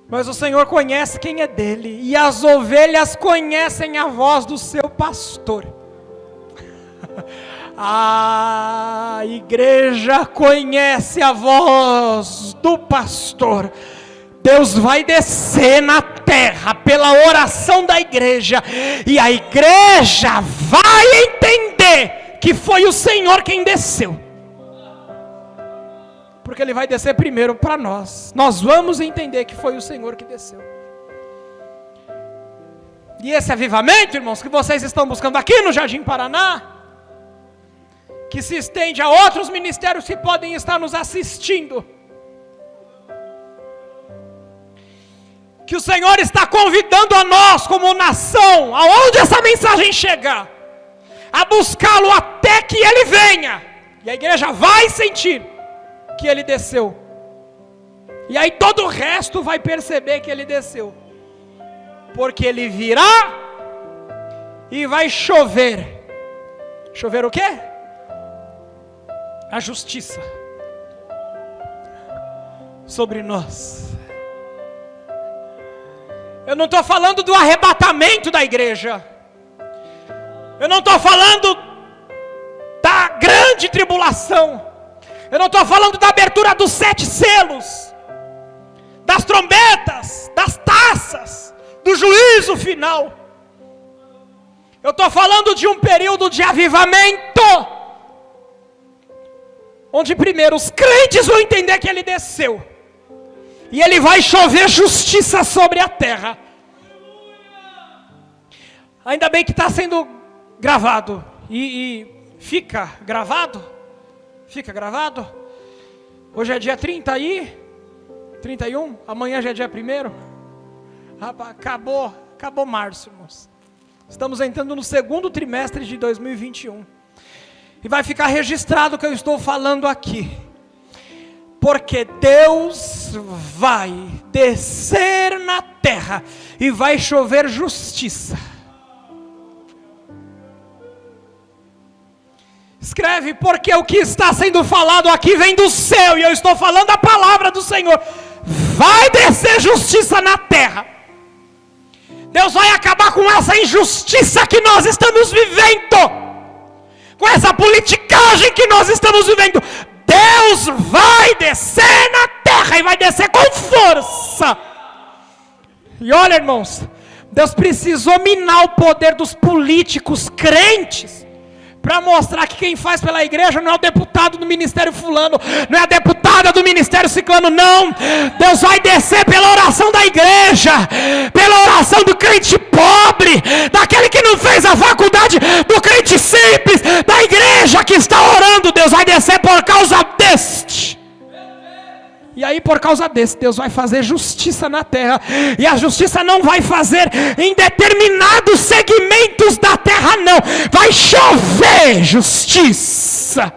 Mas o Senhor conhece quem é dele, e as ovelhas conhecem a voz do seu pastor. A igreja conhece a voz do pastor. Deus vai descer na terra pela oração da igreja, e a igreja vai entender que foi o Senhor quem desceu, porque Ele vai descer primeiro para nós. Nós vamos entender que foi o Senhor que desceu. E esse avivamento, irmãos, que vocês estão buscando aqui no Jardim Paraná, que se estende a outros ministérios que podem estar nos assistindo, que o Senhor está convidando a nós como nação, aonde essa mensagem chegar, a buscá-lo até que Ele venha. E a igreja vai sentir que Ele desceu. E aí todo o resto vai perceber que Ele desceu. Porque Ele virá e vai chover. Chover o quê? A justiça sobre nós. Eu não estou falando do arrebatamento da igreja. Eu não estou falando da grande tribulação. Eu não estou falando da abertura dos 7 selos, das trombetas, das taças, do juízo final. Eu estou falando de um período de avivamento, onde primeiro os crentes vão entender que ele desceu, e ele vai chover justiça sobre a terra. Ainda bem que está sendo gravado, e fica gravado. Fica gravado. Hoje é dia 31, amanhã já é dia 1º. Acabou março, irmãos. Estamos entrando no segundo trimestre de 2021. E vai ficar registrado o que eu estou falando aqui. Porque Deus vai descer na terra e vai chover justiça. Escreve, porque o que está sendo falado aqui vem do céu, e eu estou falando a palavra do Senhor. Vai descer justiça na terra. Deus vai acabar com essa injustiça que nós estamos vivendo, com essa politicagem que nós estamos vivendo. Deus vai descer na terra, e vai descer com força. E olha, irmãos, Deus precisou minar o poder dos políticos crentes, para mostrar que quem faz pela igreja não é o deputado do ministério fulano, não é a deputada do ministério ciclano, não. Deus vai descer pela oração da igreja, pela oração do crente pobre, daquele que não fez a faculdade, do crente simples, da igreja que está orando. Deus vai descer por causa deste. E aí, por causa desse, Deus vai fazer justiça na terra. E a justiça não vai fazer em determinados segmentos da terra, não. Vai chover justiça.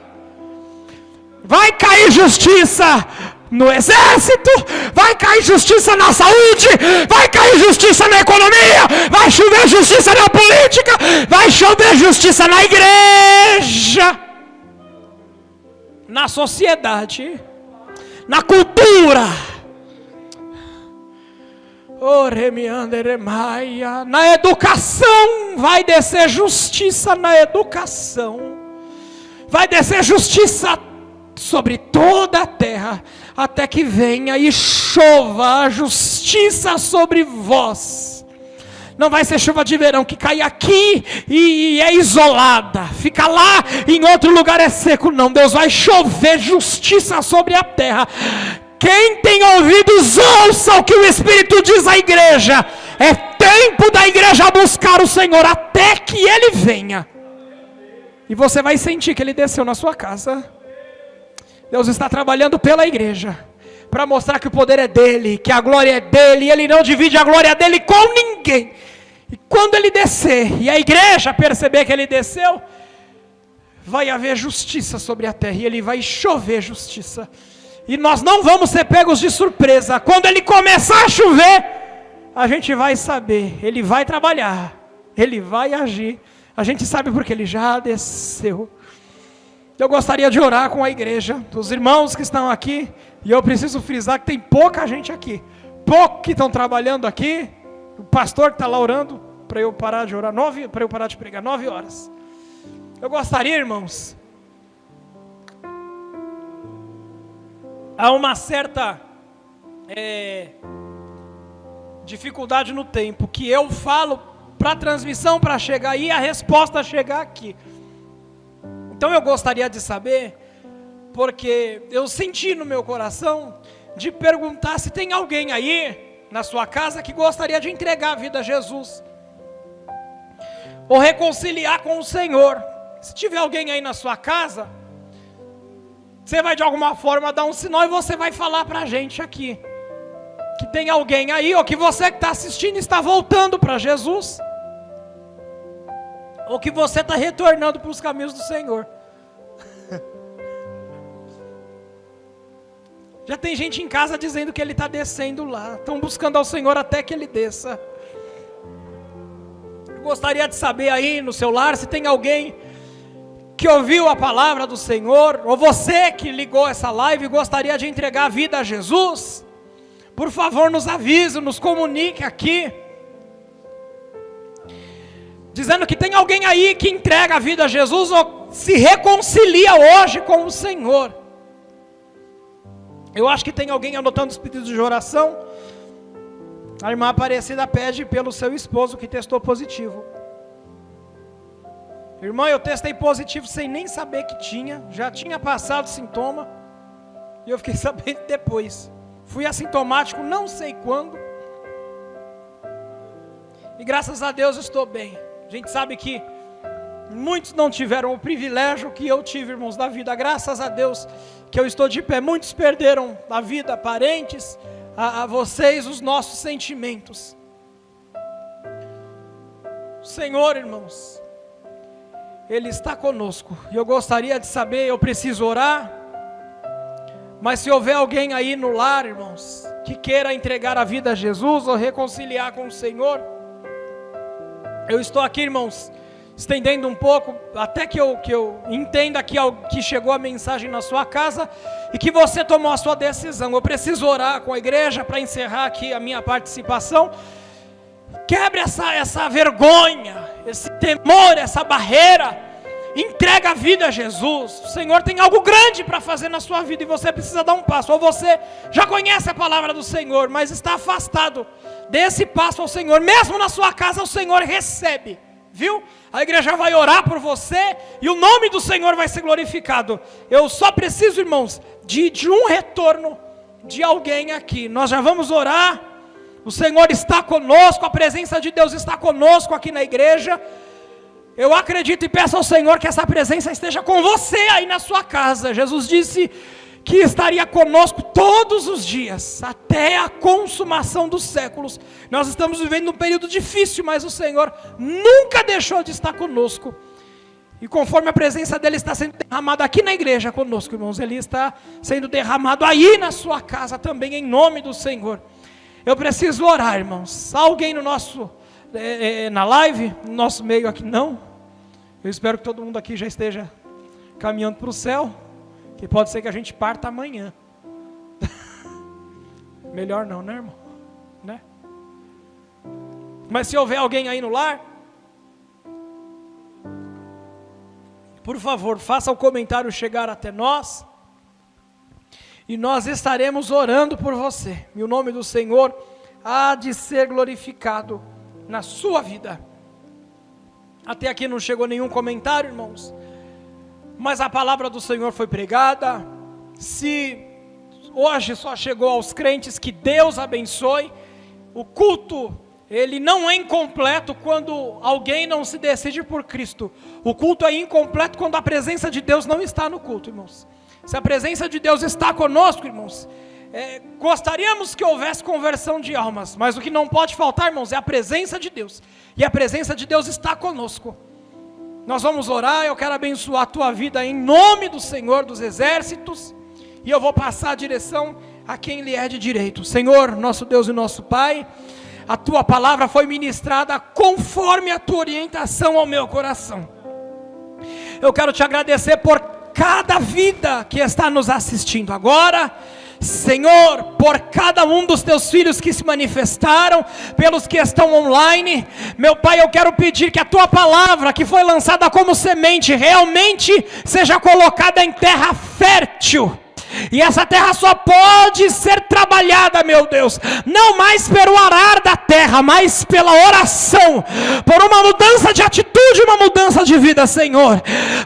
Vai cair justiça no exército. Vai cair justiça na saúde. Vai cair justiça na economia. Vai chover justiça na política. Vai chover justiça na igreja. Na sociedade, na cultura, na educação, vai descer justiça na educação, vai descer justiça sobre toda a terra, até que venha e chova a justiça sobre vós. Não vai ser chuva de verão que cai aqui e é isolada, fica lá, em outro lugar é seco. Não, Deus vai chover justiça sobre a terra. Quem tem ouvidos, ouça o que o Espírito diz à igreja. É tempo da igreja buscar o Senhor até que Ele venha. E você vai sentir que Ele desceu na sua casa. Deus está trabalhando pela igreja, para mostrar que o poder é dele, que a glória é dele, e Ele não divide a glória dele com ninguém. E quando Ele descer, e a igreja perceber que Ele desceu, vai haver justiça sobre a terra, e Ele vai chover justiça. E nós não vamos ser pegos de surpresa. Quando Ele começar a chover, a gente vai saber, Ele vai trabalhar, Ele vai agir. A gente sabe porque Ele já desceu. Eu gostaria de orar com a igreja, os irmãos que estão aqui, e eu preciso frisar que tem pouca gente aqui, pouco que estão trabalhando aqui. O pastor que está lá orando para eu parar de orar, para eu parar de pregar 9 horas. Eu gostaria, irmãos, há uma certa dificuldade no tempo, que eu falo para a transmissão para chegar aí, a resposta chegar aqui. Então eu gostaria de saber, porque eu senti no meu coração de perguntar se tem alguém aí na sua casa que gostaria de entregar a vida a Jesus, ou reconciliar com o Senhor. Se tiver alguém aí na sua casa, você vai de alguma forma dar um sinal e você vai falar para a gente aqui, que tem alguém aí, ou que você que está assistindo está voltando para Jesus, ou que você está retornando para os caminhos do Senhor. Já tem gente em casa dizendo que Ele está descendo lá. Estão buscando ao Senhor até que Ele desça. Eu gostaria de saber aí no seu lar, se tem alguém que ouviu a palavra do Senhor, ou você que ligou essa live e gostaria de entregar a vida a Jesus. Por favor, nos avise, nos comunique aqui, dizendo que tem alguém aí que entrega a vida a Jesus, ou se reconcilia hoje com o Senhor. Eu acho que tem alguém anotando os pedidos de oração. A irmã Aparecida pede pelo seu esposo que testou positivo. Irmã, eu testei positivo sem nem saber que tinha. Já tinha passado sintoma. E eu fiquei sabendo depois. Fui assintomático não sei quando. E graças a Deus estou bem. A gente sabe que muitos não tiveram o privilégio que eu tive, irmãos, da vida. Graças a Deus que eu estou de pé. Muitos perderam a vida, parentes, a vocês, os nossos sentimentos. O Senhor, irmãos, Ele está conosco. E eu gostaria de saber, eu preciso orar. Mas se houver alguém aí no lar, irmãos, que queira entregar a vida a Jesus ou reconciliar com o Senhor, eu estou aqui, irmãos, estendendo um pouco, até que eu entenda que chegou a mensagem na sua casa e que você tomou a sua decisão. Eu preciso orar com a igreja para encerrar aqui a minha participação. Quebre essa vergonha, esse temor, essa barreira. Entrega a vida a Jesus. O Senhor tem algo grande para fazer na sua vida e você precisa dar um passo. Ou você já conhece a palavra do Senhor, mas está afastado desse passo ao Senhor. Mesmo na sua casa o Senhor recebe. Viu? A igreja vai orar por você e o nome do Senhor vai ser glorificado. Eu só preciso, irmãos, de um retorno de alguém aqui. Nós já vamos orar. O Senhor está conosco, a presença de Deus está conosco aqui na igreja. Eu acredito e peço ao Senhor que essa presença esteja com você aí na sua casa. Jesus disse que estaria conosco todos os dias, até a consumação dos séculos. Nós estamos vivendo um período difícil, mas o Senhor nunca deixou de estar conosco. E conforme a presença dEle está sendo derramada aqui na igreja conosco, irmãos, Ele está sendo derramado aí na sua casa também, em nome do Senhor. Eu preciso orar, irmãos. Alguém no nosso, na live, no nosso meio aqui, não? Eu espero que todo mundo aqui já esteja caminhando para o céu. Que pode ser que a gente parta amanhã. Melhor não, né, irmão? Né? Mas se houver alguém aí no lar, por favor, faça o comentário chegar até nós. E nós estaremos orando por você. E o nome do Senhor há de ser glorificado na sua vida. Até aqui não chegou nenhum comentário, irmãos. Mas a palavra do Senhor foi pregada. Se hoje só chegou aos crentes, que Deus abençoe. O culto, ele não é incompleto quando alguém não se decide por Cristo. O culto é incompleto quando a presença de Deus não está no culto, irmãos. Se a presença de Deus está conosco, irmãos, gostaríamos que houvesse conversão de almas. Mas o que não pode faltar, irmãos, é a presença de Deus. E a presença de Deus está conosco. Nós vamos orar, eu quero abençoar a tua vida em nome do Senhor dos Exércitos. E eu vou passar a direção a quem lhe é de direito. Senhor, nosso Deus e nosso Pai, a tua palavra foi ministrada conforme a tua orientação ao meu coração. Eu quero te agradecer por cada vida que está nos assistindo agora. Senhor, por cada um dos teus filhos que se manifestaram, pelos que estão online, meu Pai, eu quero pedir que a tua palavra, que foi lançada como semente, realmente seja colocada em terra fértil. E essa terra só pode ser trabalhada, meu Deus, não mais pelo arar da terra, mas pela oração, por uma mudança de atitude, uma mudança de vida, Senhor,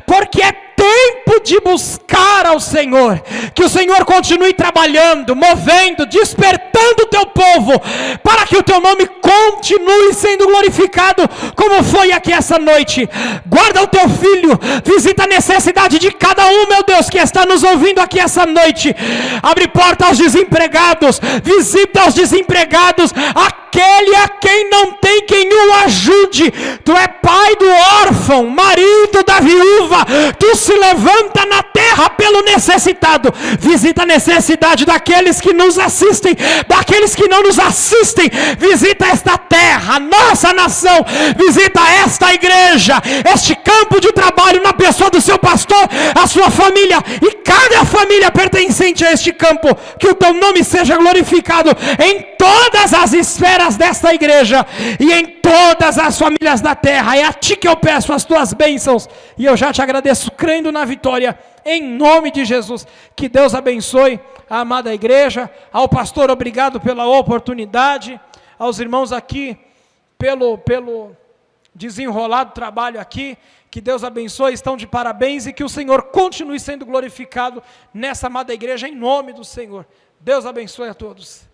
porque é tempo de buscar ao Senhor, que o Senhor continue trabalhando, movendo, despertando o teu povo, para que o teu nome continue sendo glorificado, como foi aqui essa noite. Guarda o teu filho, visita a necessidade de cada um, meu Deus, que está nos ouvindo aqui essa noite. Abre porta aos desempregados, visita aos desempregados, aquele a quem não tem quem o ajude. Tu é pai do órfão, marido da viúva, tu se levanta na terra pelo necessitado. Visita a necessidade daqueles que nos assistem, daqueles que não nos assistem. Visita esta terra, nossa nação, visita esta igreja, este campo de trabalho, na pessoa do seu pastor, a sua família e cada família pertencente a este campo. Que o teu nome seja glorificado em todas as esferas esferas desta igreja e em todas as famílias da terra. É a Ti que eu peço as Tuas bênçãos, e eu já Te agradeço, crendo na vitória, em nome de Jesus. Que Deus abençoe a amada igreja. Ao pastor, obrigado pela oportunidade. Aos irmãos aqui, pelo desenrolado trabalho aqui. Que Deus abençoe, estão de parabéns, e que o Senhor continue sendo glorificado nessa amada igreja, em nome do Senhor. Deus abençoe a todos.